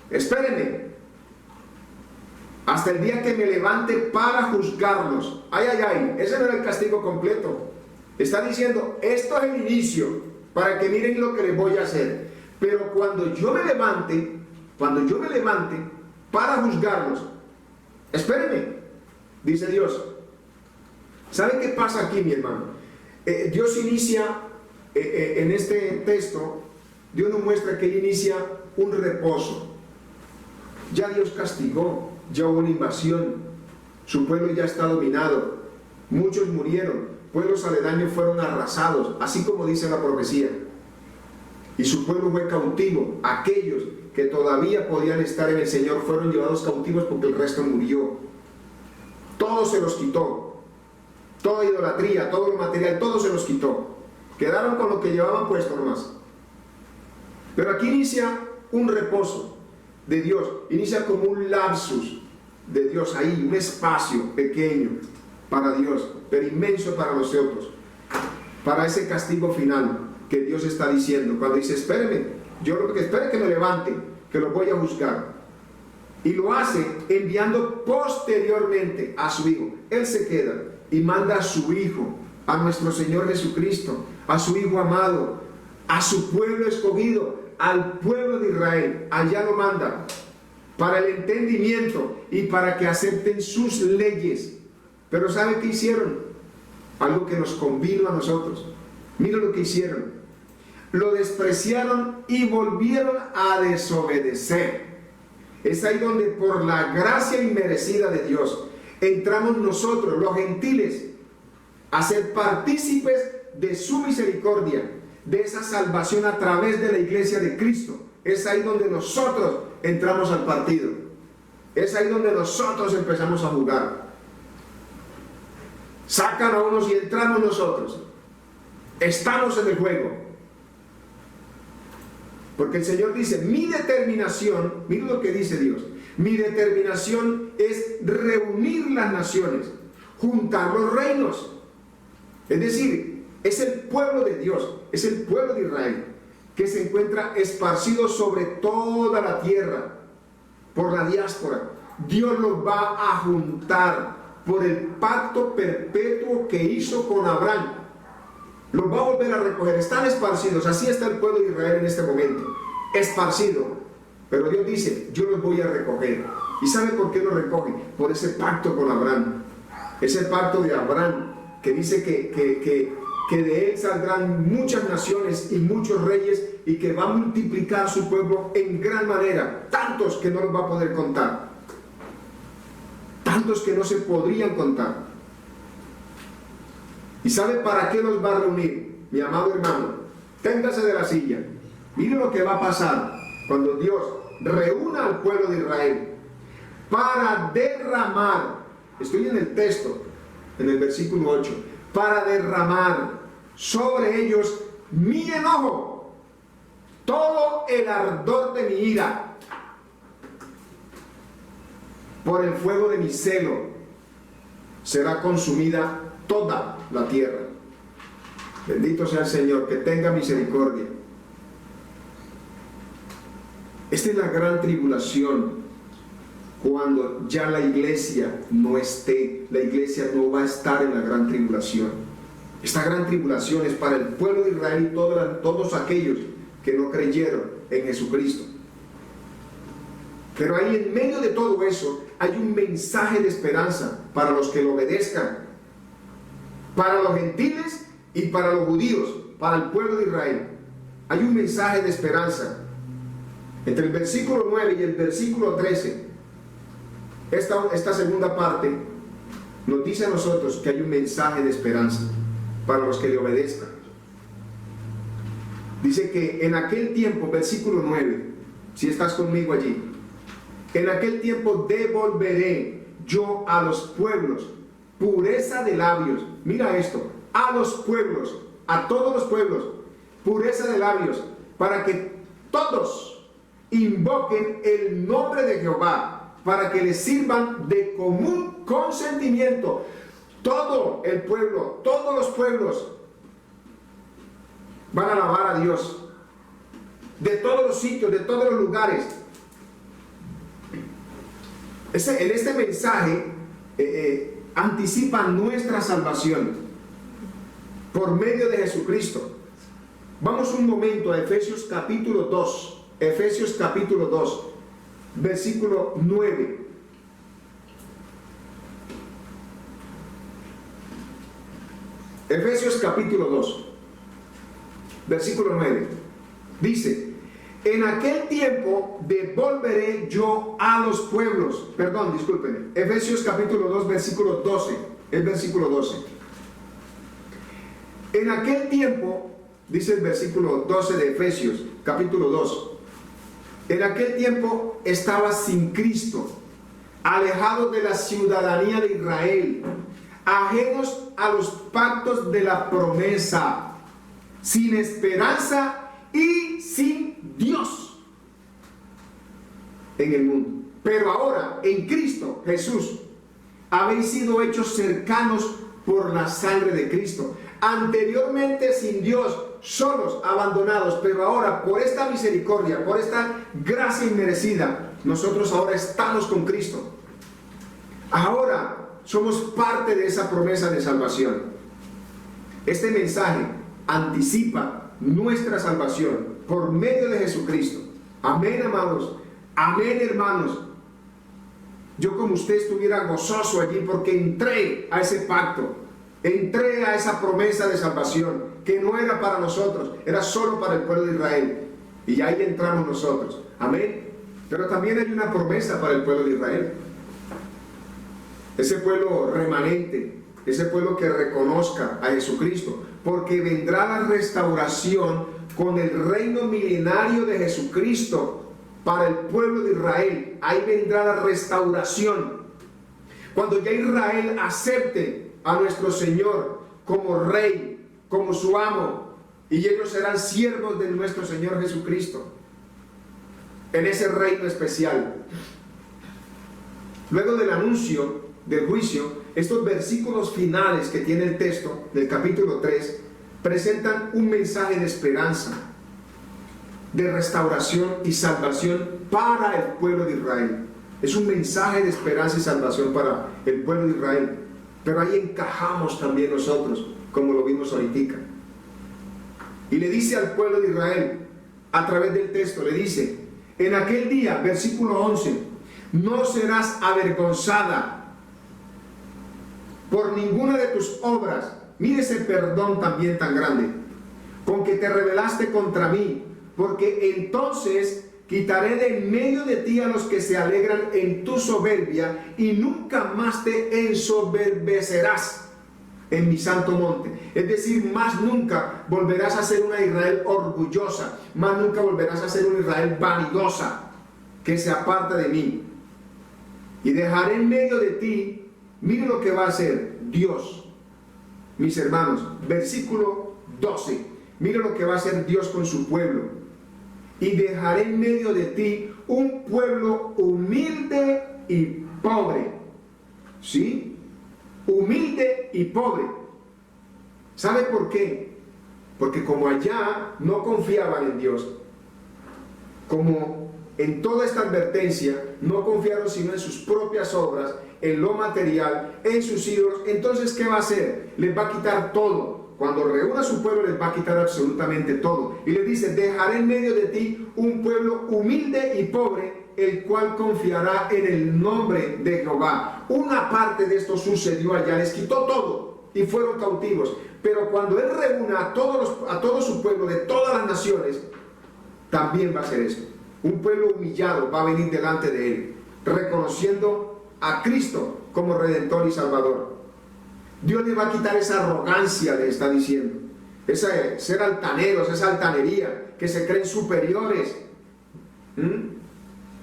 espérenme hasta el día que me levante para juzgarlos. Ay, ese no era el castigo completo. Está diciendo, esto es el inicio, para que miren lo que les voy a hacer. Pero cuando yo me levante para juzgarlos, espérenme, dice Dios. ¿Sabe qué pasa aquí, mi hermano? Dios inicia, en este texto, Dios nos muestra que Él inicia un reposo. Ya Dios castigó, ya hubo una invasión, su pueblo ya está dominado, muchos murieron, pueblos aledaños fueron arrasados, así como dice la profecía, y su pueblo fue cautivo. Aquellos que todavía podían estar en el Señor fueron llevados cautivos porque el resto murió. Todo se los quitó, toda idolatría, todo lo material, todo se los quitó, quedaron con lo que llevaban puesto nomás. Pero aquí inicia un reposo de Dios, inicia como un lapsus de Dios ahí, un espacio pequeño para Dios, pero inmenso para nosotros, para ese castigo final que Dios está diciendo, cuando dice, espérenme, yo lo que espero es que me levante, que lo voy a juzgar. Y lo hace enviando posteriormente a su Hijo. Él se queda y manda a su Hijo, a nuestro Señor Jesucristo, a su Hijo amado, a su pueblo escogido, al pueblo de Israel. Allá lo manda para el entendimiento y para que acepten sus leyes. Pero ¿saben qué hicieron? Algo que nos convino a nosotros. Miren lo que hicieron. Lo despreciaron y volvieron a desobedecer. Es ahí donde, por la gracia inmerecida de Dios, entramos nosotros, los gentiles, a ser partícipes de su misericordia, de esa salvación a través de la iglesia de Cristo. Es ahí donde nosotros entramos al partido. Es ahí donde nosotros empezamos a jugar. Sacan a unos y entramos nosotros. Estamos en el juego. Porque el Señor dice, mi determinación, miren lo que dice Dios, mi determinación es reunir las naciones, juntar los reinos. Es decir, es el pueblo de Dios, es el pueblo de Israel, que se encuentra esparcido sobre toda la tierra, por la diáspora. Dios los va a juntar por el pacto perpetuo que hizo con Abraham. Los va a volver a recoger. Están esparcidos. Así está el pueblo de Israel en este momento, esparcido. Pero Dios dice, yo los voy a recoger. ¿Y sabe por qué los recoge? Por ese pacto con Abraham. Ese pacto de Abraham que dice que de él saldrán muchas naciones y muchos reyes, y que va a multiplicar su pueblo en gran manera, tantos que no los va a poder contar, tantos que no se podrían contar. ¿Y sabe para qué los va a reunir? Mi amado hermano, téngase de la silla. Mire lo que va a pasar cuando Dios reúna al pueblo de Israel para derramar, estoy en el texto, en el versículo 8, para derramar sobre ellos mi enojo, todo el ardor de mi ira, por el fuego de mi celo será consumida toda la tierra. Bendito sea el Señor, que tenga misericordia. Esta es la gran tribulación, cuando ya la iglesia no esté. La iglesia no va a estar en la gran tribulación. Esta gran tribulación es para el pueblo de Israel y todos aquellos que no creyeron en Jesucristo. Pero ahí en medio de todo eso hay un mensaje de esperanza para los que lo obedezcan, para los gentiles y para los judíos, para el pueblo de Israel. Hay un mensaje de esperanza. Entre el versículo 9 y el versículo 13, esta segunda parte nos dice a nosotros que hay un mensaje de esperanza para los que le obedezcan. Dice que en aquel tiempo, versículo 9, si estás conmigo allí, en aquel tiempo devolveré yo a los pueblos pureza de labios. Mira esto, a los pueblos, a todos los pueblos, pureza de labios, para que todos invoquen el nombre de Jehová, para que les sirvan de común consentimiento. Todo el pueblo, todos los pueblos van a alabar a Dios, de todos los sitios, de todos los lugares. En este mensaje anticipa nuestra salvación por medio de Jesucristo. Vamos un momento a Efesios capítulo 2, Efesios capítulo 2, versículo 9. Efesios capítulo 2, versículo 9. Dice: en aquel tiempo devolveré yo a los pueblos. Perdón, discúlpenme. Efesios capítulo 2, versículo 12. El versículo 12. En aquel tiempo, dice el versículo 12 de Efesios capítulo 2. En aquel tiempo estaba sin Cristo, alejados de la ciudadanía de Israel, ajenos a los pactos de la promesa, sin esperanza y sin Dios en el mundo. Pero ahora, en Cristo Jesús, habéis sido hechos cercanos por la sangre de Cristo. Anteriormente sin Dios, solos, abandonados, pero ahora por esta misericordia, por esta gracia inmerecida, nosotros ahora estamos con Cristo. Ahora somos parte de esa promesa de salvación. Este mensaje anticipa nuestra salvación por medio de Jesucristo. Amén, amados. Amén, hermanos. Yo, como usted, estuviera gozoso allí porque entré a ese pacto, entré a esa promesa de salvación que no era para nosotros, era solo para el pueblo de Israel, y ahí entramos nosotros. Amén. Pero también hay una promesa para el pueblo de Israel, ese pueblo remanente, ese pueblo que reconozca a Jesucristo, porque vendrá la restauración con el reino milenario de Jesucristo para el pueblo de Israel. Ahí vendrá la restauración, cuando ya Israel acepte a nuestro Señor como Rey, como su amo, y ellos serán siervos de nuestro Señor Jesucristo en ese reino especial. Luego del anuncio del juicio, estos versículos finales que tiene el texto del capítulo 3 presentan un mensaje de esperanza, de restauración y salvación para el pueblo de Israel. Es un mensaje de esperanza y salvación para el pueblo de Israel, pero ahí encajamos también nosotros, como lo vimos ahorita. Y le dice al pueblo de Israel, a través del texto, le dice: en aquel día, versículo 11, no serás avergonzada por ninguna de tus obras. Mire ese perdón también tan grande, con que te rebelaste contra mí, porque entonces quitaré de en medio de ti a los que se alegran en tu soberbia, y nunca más te ensoberbecerás en mi santo monte. Es decir, más nunca volverás a ser una Israel orgullosa, más nunca volverás a ser una Israel vanidosa, que se aparta de mí. Y dejaré en medio de ti, mire lo que va a hacer Dios, mis hermanos, versículo 12, mire lo que va a hacer Dios con su pueblo. Y dejaré en medio de ti un pueblo humilde y pobre. ¿Sí? Humilde y pobre. ¿Sabe por qué? Porque como allá no confiaban en Dios, como en toda esta advertencia no confiaron sino en sus propias obras, en lo material, en sus ídolos, entonces ¿qué va a hacer? Les va a quitar todo. Cuando reúna a su pueblo les va a quitar absolutamente todo. Y les dice: dejaré en medio de ti un pueblo humilde y pobre, el cual confiará en el nombre de Jehová. Una parte de esto sucedió allá, les quitó todo y fueron cautivos. Pero cuando Él reúna a todo su pueblo de todas las naciones, también va a hacer esto. Un pueblo humillado va a venir delante de Él, reconociendo a Cristo como Redentor y Salvador. Dios le va a quitar esa arrogancia, le está diciendo, esa ser altaneros, esa altanería, que se creen superiores,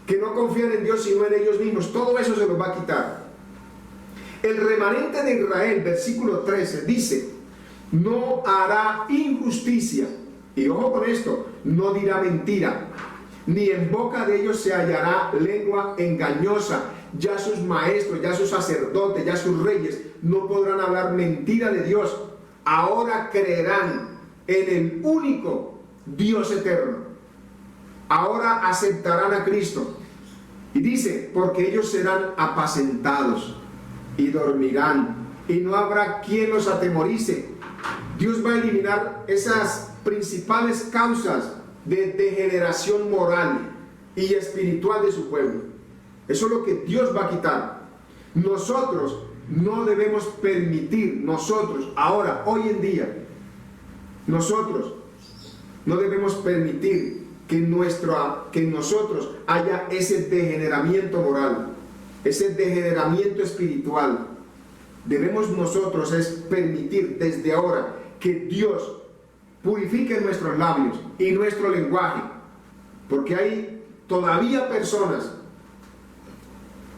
que no confían en Dios sino en ellos mismos. Todo eso se los va a quitar. El remanente de Israel, versículo 13, dice: no hará injusticia, y ojo con esto, no dirá mentira, ni en boca de ellos se hallará lengua engañosa. Ya sus maestros, ya sus sacerdotes, ya sus reyes no podrán hablar mentira de Dios. Ahora creerán en el único Dios eterno. Ahora aceptarán a Cristo. Y dice: porque ellos serán apacentados y dormirán, y no habrá quien los atemorice. Dios va a eliminar esas principales causas de degeneración moral y espiritual de su pueblo. Eso es lo que Dios va a quitar. Nosotros no debemos permitir, ahora, hoy en día, nosotros no debemos permitir que en nosotros haya ese degeneramiento moral, ese degeneramiento espiritual. Debemos nosotros permitir desde ahora que Dios purifique nuestros labios y nuestro lenguaje, porque hay todavía personas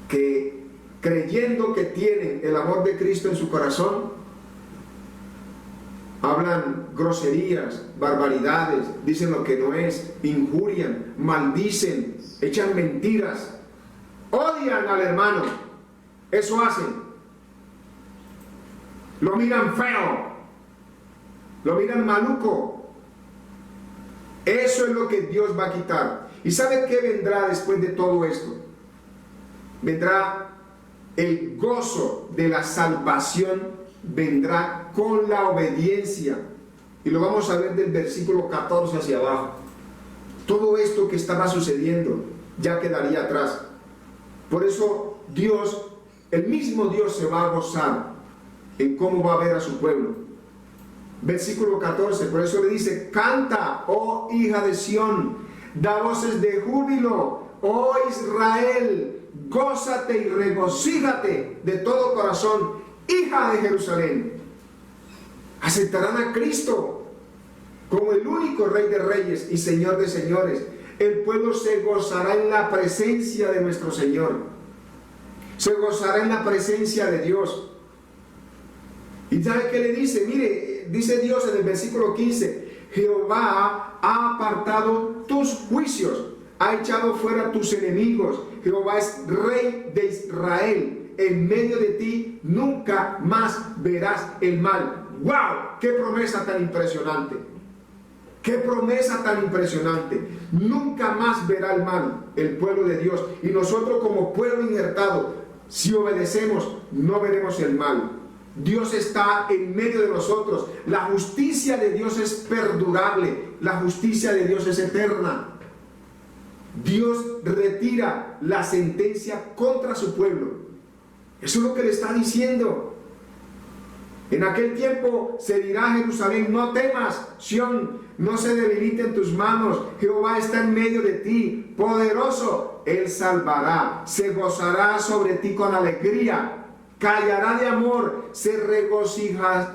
que, creyendo que tienen el amor de Cristo en su corazón, hablan groserías, barbaridades, dicen lo que no es, injurian, maldicen, echan mentiras, odian al hermano. Eso hacen. Lo miran feo, lo miran maluco. Eso es lo que Dios va a quitar. ¿Y sabe qué vendrá después de todo esto? Vendrá el gozo de la salvación, vendrá con la obediencia. Y lo vamos a ver del versículo 14 hacia abajo. Todo esto que estaba sucediendo ya quedaría atrás. Por eso Dios, el mismo Dios, se va a gozar en cómo va a ver a su pueblo. Versículo 14, por eso le dice: canta, oh hija de Sión, da voces de júbilo, oh Israel, gózate y regocíjate de todo corazón, hija de Jerusalén. Aceptarán a Cristo como el único Rey de Reyes y Señor de Señores. El pueblo se gozará en la presencia de nuestro Señor, se gozará en la presencia de Dios. ¿Y sabe qué le dice? Mire, dice Dios en el versículo 15: Jehová ha apartado tus juicios, ha echado fuera tus enemigos. Jehová es Rey de Israel. En medio de ti nunca más verás el mal. ¡Wow! ¡Qué promesa tan impresionante! ¡Qué promesa tan impresionante! Nunca más verá el mal el pueblo de Dios. Y nosotros, como pueblo injertado, si obedecemos, no veremos el mal. Dios está en medio de nosotros. La justicia de Dios es perdurable. La justicia de Dios es eterna. Dios retira la sentencia contra su pueblo. Eso es lo que le está diciendo. En aquel tiempo se dirá a Jerusalén: no temas, Sión, no se debilite en tus manos. Jehová está en medio de ti, poderoso. Él salvará, se gozará sobre ti con alegría, callará de amor, se regocijará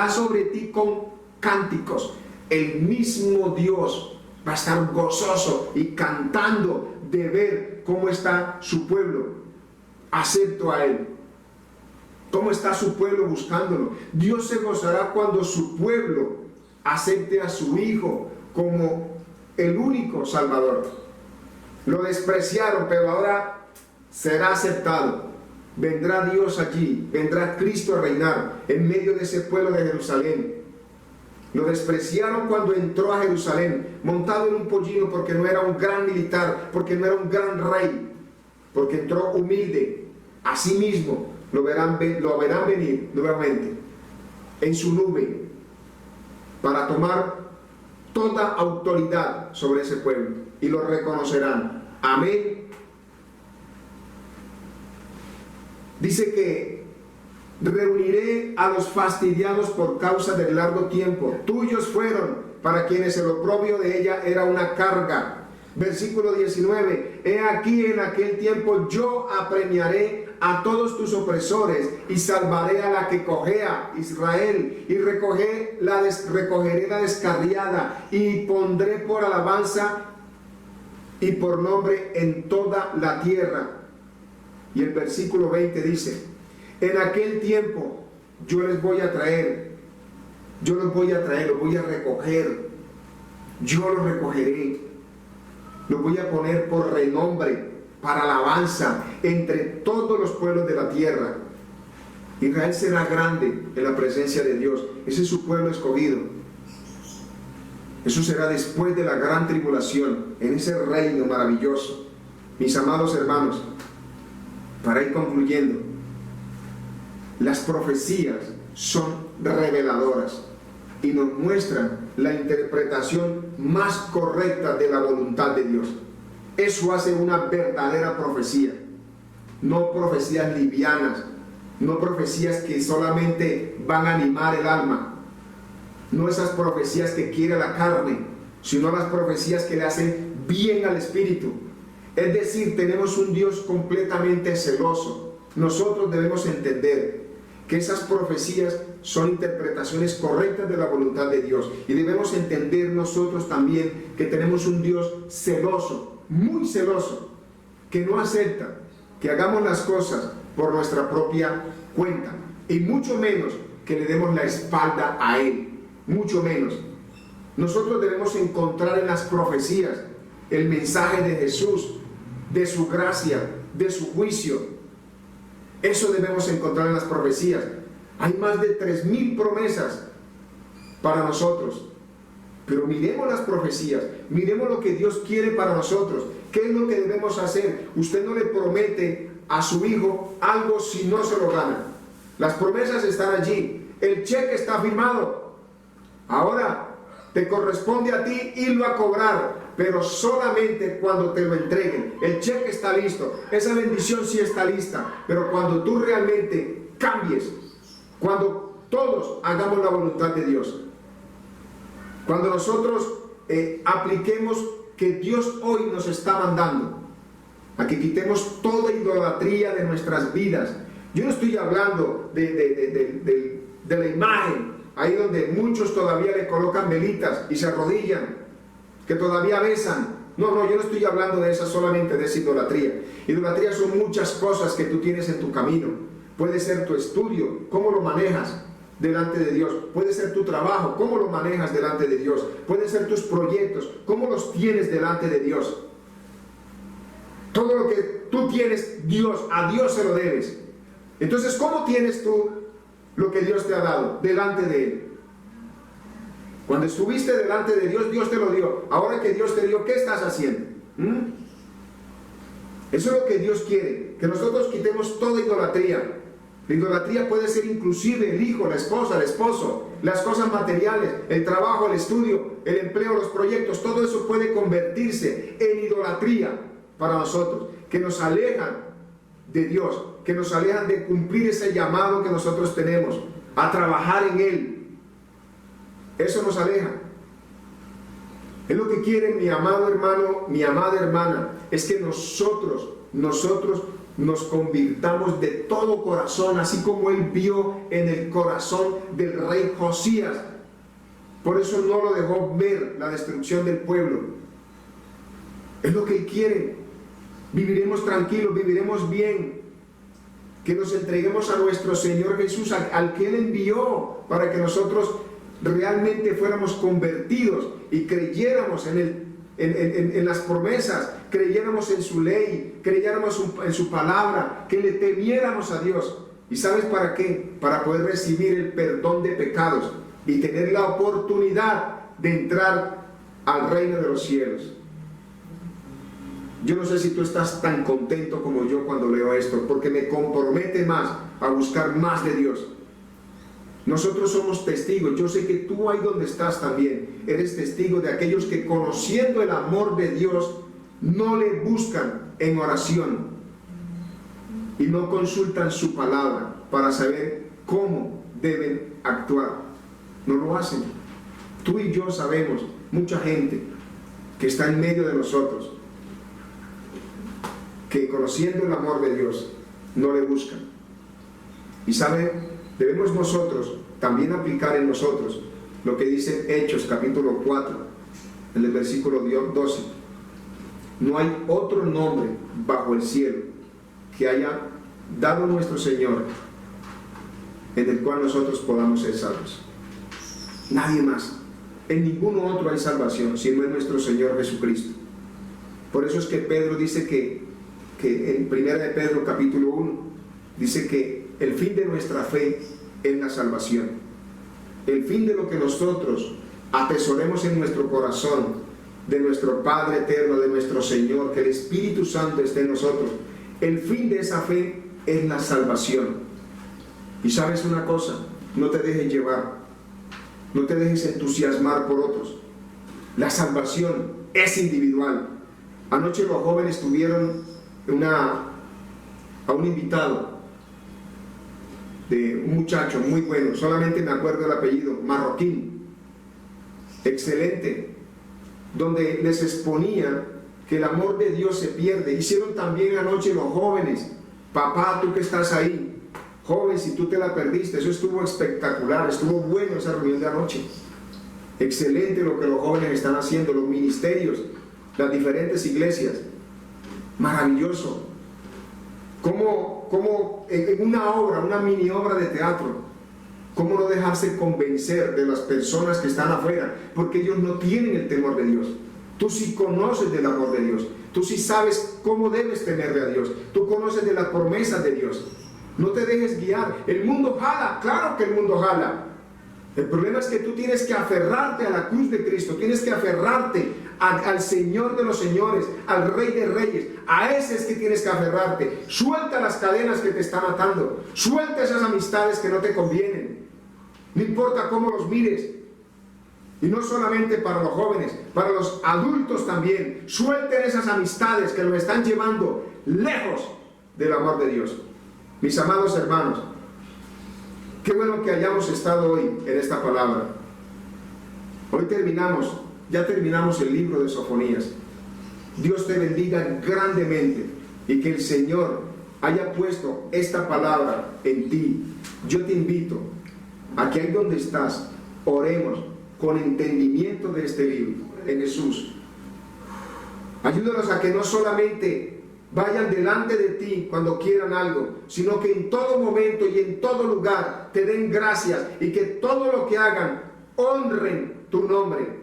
sobre ti con cánticos. El mismo Dios va a estar gozoso y cantando de ver cómo está su pueblo acepto a Él. ¿Cómo está su pueblo buscándolo? Dios se gozará cuando su pueblo acepte a su Hijo como el único Salvador. Lo despreciaron, pero ahora será aceptado. Vendrá Dios allí, vendrá Cristo a reinar en medio de ese pueblo de Jerusalén. Lo despreciaron cuando entró a Jerusalén, montado en un pollino, porque no era un gran militar, porque no era un gran rey, porque entró humilde. Asimismo, lo verán venir nuevamente en su nube para tomar toda autoridad sobre ese pueblo, y lo reconocerán. Amén. Dice que reuniré a los fastidiados por causa del largo tiempo. Tuyos fueron, para quienes el oprobio de ella era una carga. Versículo 19. He aquí, en aquel tiempo yo apremiaré a todos tus opresores y salvaré a la que cojea, Israel, y recogeré la descarriada, y pondré por alabanza y por nombre en toda la tierra. Y el versículo 20 dice: en aquel tiempo yo les voy a traer, los voy a recoger, yo los recogeré, los voy a poner por renombre, para alabanza entre todos los pueblos de la tierra. Israel será grande en la presencia de Dios. Ese es su pueblo escogido. Eso será después de la gran tribulación, en ese reino maravilloso. Mis amados hermanos, para ir concluyendo, las profecías son reveladoras y nos muestran la interpretación más correcta de la voluntad de Dios. Eso hace una verdadera profecía, no profecías livianas, no profecías que solamente van a animar el alma, no esas profecías que quiere la carne, sino las profecías que le hacen bien al espíritu. Es decir, tenemos un Dios completamente celoso. Nosotros debemos entender que esas profecías son interpretaciones correctas de la voluntad de Dios, y debemos entender nosotros también que tenemos un Dios celoso, muy celoso, que no acepta que hagamos las cosas por nuestra propia cuenta, y mucho menos que le demos la espalda a Él, mucho menos. Nosotros debemos encontrar en las profecías el mensaje de Jesús, de su gracia, de su juicio. Eso debemos encontrar en las profecías. Hay más de 3,000 promesas para nosotros. Pero miremos las profecías, miremos lo que Dios quiere para nosotros. ¿Qué es lo que debemos hacer? Usted no le promete a su hijo algo si no se lo gana. Las promesas están allí, el cheque está firmado. Ahora te corresponde a ti irlo a cobrar, pero solamente cuando te lo entreguen. El cheque está listo, esa bendición sí está lista, pero cuando tú realmente cambies, cuando todos hagamos la voluntad de Dios, cuando nosotros apliquemos que Dios hoy nos está mandando a que quitemos toda idolatría de nuestras vidas. Yo no estoy hablando de la imagen, ahí donde muchos todavía le colocan velitas y se arrodillan, que todavía besan. No, yo no estoy hablando de esa, solamente de esa idolatría. Idolatría son muchas cosas que tú tienes en tu camino. Puede ser tu estudio, cómo lo manejas delante de Dios. Puede ser tu trabajo, cómo lo manejas delante de Dios. Pueden ser tus proyectos, cómo los tienes delante de Dios. Todo lo que tú tienes, a Dios se lo debes. Entonces, ¿cómo tienes tú lo que Dios te ha dado delante de Él? Cuando estuviste delante de Dios, Dios te lo dio. Ahora que Dios te dio, ¿qué estás haciendo? Eso es lo que Dios quiere, que nosotros quitemos toda idolatría. La idolatría puede ser inclusive el hijo, la esposa, el esposo, las cosas materiales, el trabajo, el estudio, el empleo, los proyectos. Todo eso puede convertirse en idolatría para nosotros, que nos alejan de Dios, que nos alejan de cumplir ese llamado que nosotros tenemos, a trabajar en Él. Eso nos aleja. Es lo que quiere mi amado hermano, mi amada hermana, es que nosotros nos convirtamos de todo corazón, así como Él vio en el corazón del rey Josías. Por eso no lo dejó ver la destrucción del pueblo. Es lo que Él quiere. Viviremos tranquilos, viviremos bien. Que nos entreguemos a nuestro Señor Jesús, al que Él envió, para que nosotros realmente fuéramos convertidos y creyéramos en las promesas, creyéramos en su ley, creyéramos en su palabra, que le temiéramos a Dios. ¿Y sabes para qué? Para poder recibir el perdón de pecados. y tener la oportunidad de entrar al reino de los cielos. Yo no sé si tú estás tan contento como yo cuando leo esto, porque me compromete más a buscar más de Dios. Nosotros somos testigos. Yo sé que tú ahí donde estás también eres testigo de aquellos que, conociendo el amor de Dios, no le buscan en oración y no consultan su palabra para saber cómo deben actuar. No lo hacen. Tú y yo sabemos, mucha gente que está en medio de nosotros, que conociendo el amor de Dios no le buscan. Y sabe, debemos nosotros también aplicar en nosotros lo que dice Hechos capítulo 4 en el versículo 12. No hay otro nombre bajo el cielo que haya dado nuestro Señor en el cual nosotros podamos ser salvos. Nadie más. En ninguno otro hay salvación sino en nuestro Señor Jesucristo. Por eso es que Pedro dice que en 1 de Pedro capítulo 1 dice que el fin de nuestra fe es la salvación. El fin de lo que nosotros atesoremos en nuestro corazón, de nuestro Padre eterno, de nuestro Señor, que el Espíritu Santo esté en nosotros. El fin de esa fe es la salvación. Y sabes una cosa, no te dejes llevar, no te dejes entusiasmar por otros. La salvación es individual. Anoche los jóvenes tuvieron a un invitado, de un muchacho muy bueno, solamente me acuerdo el apellido, marroquín, excelente, donde les exponía que el amor de Dios se pierde. Hicieron también anoche los jóvenes. Papá, tú que estás ahí, joven, si tú te la perdiste, eso estuvo espectacular, estuvo bueno esa reunión de anoche. Excelente lo que los jóvenes están haciendo, los ministerios, las diferentes iglesias. Maravilloso. Como en una obra, una mini obra de teatro, cómo no dejarse convencer de las personas que están afuera, porque ellos no tienen el temor de Dios. Tú sí conoces del amor de Dios, tú sí sabes cómo debes temerle a Dios, tú conoces de las promesas de Dios. No te dejes guiar. El mundo jala, claro que el mundo jala. El problema es que tú tienes que aferrarte a la cruz de Cristo, tienes que aferrarte al Señor de los señores, al Rey de reyes. A ese es que tienes que aferrarte. Suelta las cadenas que te están atando, suelta esas amistades que no te convienen, no importa cómo los mires. Y no solamente para los jóvenes, para los adultos también. Suelten esas amistades que los están llevando lejos del amor de Dios. Mis amados hermanos, qué bueno que hayamos estado hoy en esta palabra. Hoy ya terminamos el libro de Sofonías. Dios te bendiga grandemente y que el Señor haya puesto esta palabra en ti. Yo te invito a que ahí donde estás, oremos con entendimiento de este libro, en Jesús. Ayúdanos a que no solamente vayan delante de ti cuando quieran algo, sino que en todo momento y en todo lugar te den gracias y que todo lo que hagan honren tu nombre,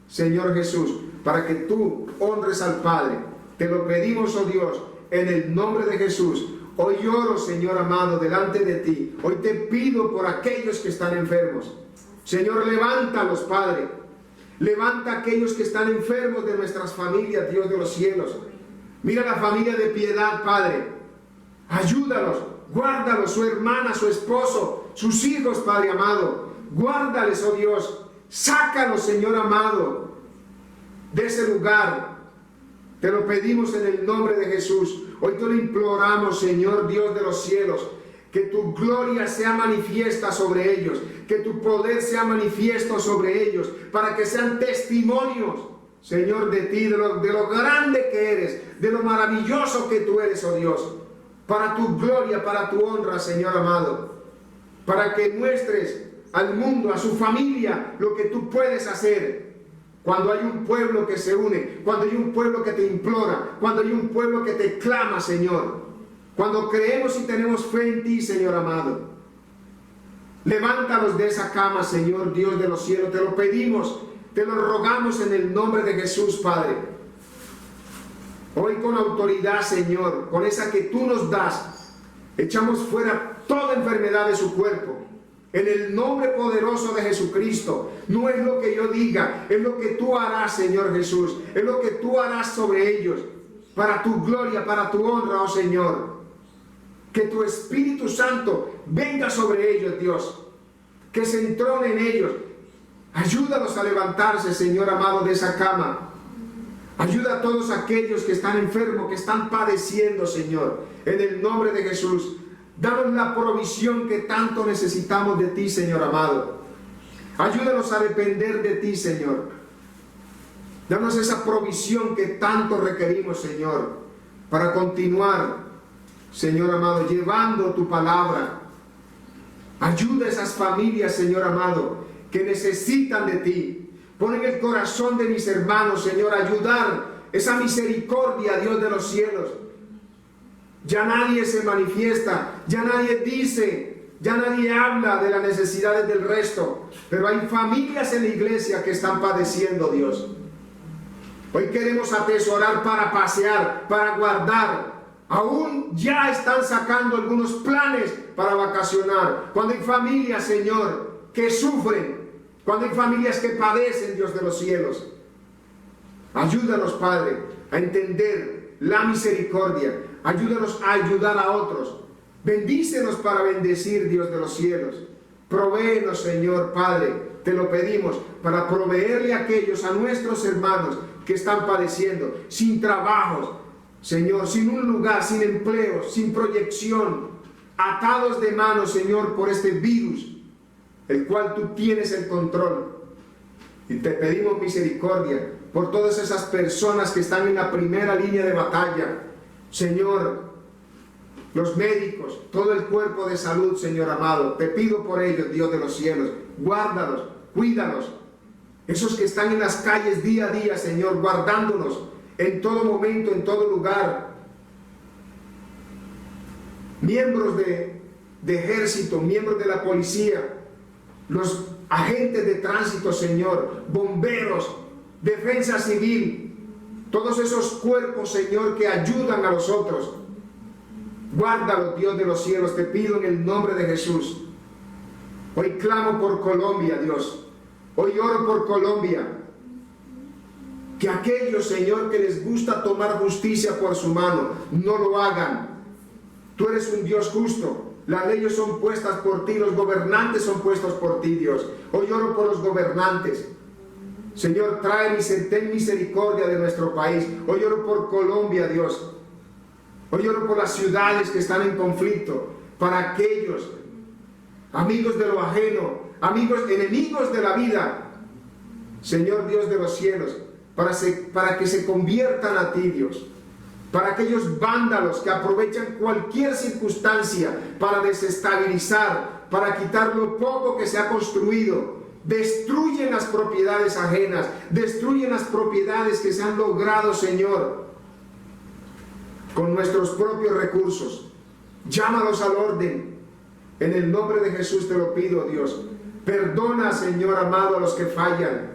Señor Jesús, para que tú honres al Padre. Te lo pedimos, oh Dios, en el nombre de Jesús. Hoy oro, Señor amado, delante de ti. Hoy te pido por aquellos que están enfermos. Señor, levántalos, Padre. Levanta a aquellos que están enfermos de nuestras familias, Dios de los cielos. Mira la familia de Piedad, Padre. Ayúdalos, guárdalos, su hermana, su esposo, sus hijos, Padre amado. Guárdales, oh Dios. Sácalos, Señor amado, de ese lugar. Te lo pedimos en el nombre de Jesús. Hoy te lo imploramos, Señor Dios de los cielos, que tu gloria sea manifiesta sobre ellos, que tu poder sea manifiesto sobre ellos, para que sean testimonios, Señor, de ti, de lo grande que eres, de lo maravilloso que tú eres, oh Dios, para tu gloria, para tu honra, Señor amado, para que muestres al mundo, a su familia, lo que tú puedes hacer. Cuando hay un pueblo que se une, cuando hay un pueblo que te implora, cuando hay un pueblo que te clama, Señor, cuando creemos y tenemos fe en ti, Señor amado. Levántalos de esa cama, Señor Dios de los cielos, te lo pedimos, te lo rogamos en el nombre de Jesús, Padre. Hoy con autoridad, Señor, con esa que tú nos das, echamos fuera toda enfermedad de su cuerpo. En el nombre poderoso de Jesucristo. No es lo que yo diga, es lo que tú harás, Señor Jesús. Es lo que tú harás sobre ellos. Para tu gloria, para tu honra, oh Señor. Que tu Espíritu Santo venga sobre ellos, Dios. Que se entrone en ellos. Ayúdalos a levantarse, Señor amado, de esa cama. Ayuda a todos aquellos que están enfermos, que están padeciendo, Señor. En el nombre de Jesús. Danos la provisión que tanto necesitamos de ti, Señor amado. Ayúdanos a depender de ti, Señor. Danos esa provisión que tanto requerimos, Señor, para continuar, Señor amado, llevando tu palabra. Ayuda a esas familias, Señor amado, que necesitan de ti. Pon en el corazón de mis hermanos, Señor, ayudar esa misericordia, Dios de los cielos. Ya nadie se manifiesta, ya nadie dice, ya nadie habla de las necesidades del resto, pero hay familias en la iglesia que están padeciendo, Dios. Hoy queremos atesorar para pasear, para guardar. Aún ya están sacando algunos planes para vacacionar. Cuando hay familias, Señor, que sufren, cuando hay familias que padecen, Dios de los cielos. Ayúdanos, Padre, a entender la misericordia. Ayúdanos a ayudar a otros. Bendícenos para bendecir, Dios de los cielos. Provéenos, Señor Padre, te lo pedimos, para proveerle a aquellos, a nuestros hermanos que están padeciendo, sin trabajos, Señor, sin un lugar, sin empleo, sin proyección, atados de manos, Señor, por este virus, el cual tú tienes el control. Y te pedimos misericordia por todas esas personas que están en la primera línea de batalla. Señor, los médicos, todo el cuerpo de salud, Señor amado, te pido por ellos, Dios de los cielos, guárdalos, cuídalos. Esos que están en las calles día a día, Señor, guardándonos en todo momento, en todo lugar. Miembros de ejército, miembros de la policía, los agentes de tránsito, Señor, bomberos, defensa civil, todos esos cuerpos, Señor, que ayudan a los otros. Guárdalos, Dios de los cielos, te pido en el nombre de Jesús. Hoy clamo por Colombia, Dios. Hoy oro por Colombia. Que aquellos, Señor, que les gusta tomar justicia por su mano, no lo hagan. Tú eres un Dios justo. Las leyes son puestas por ti, los gobernantes son puestos por ti, Dios. Hoy oro por los gobernantes. Señor, ten misericordia de nuestro país. Hoy oro por Colombia, Dios. Hoy oro por las ciudades que están en conflicto, para aquellos amigos de lo ajeno, enemigos de la vida. Señor Dios de los cielos, para que se conviertan a ti, Dios. Para aquellos vándalos que aprovechan cualquier circunstancia para desestabilizar, para quitar lo poco que se ha construido. Destruyen las propiedades ajenas, destruyen las propiedades que se han logrado, Señor, con nuestros propios recursos. Llámalos al orden. En el nombre de Jesús te lo pido, Dios. Perdona, Señor amado, a los que fallan.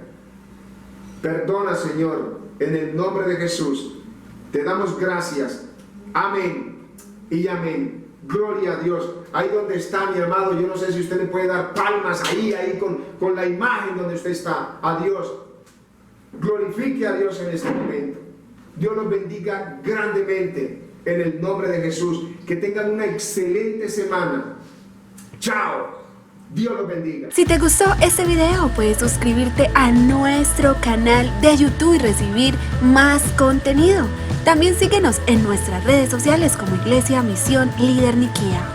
Perdona, Señor, en el nombre de Jesús. Te damos gracias. Amén y amén. Gloria a Dios. Ahí donde está, mi amado, yo no sé si usted le puede dar palmas ahí con la imagen donde usted está. A Dios. Glorifique a Dios en este momento. Dios los bendiga grandemente en el nombre de Jesús. Que tengan una excelente semana. Chao. Dios los bendiga. Si te gustó este video, puedes suscribirte a nuestro canal de YouTube y recibir más contenido. También síguenos en nuestras redes sociales como Iglesia Misión Líder Niquía.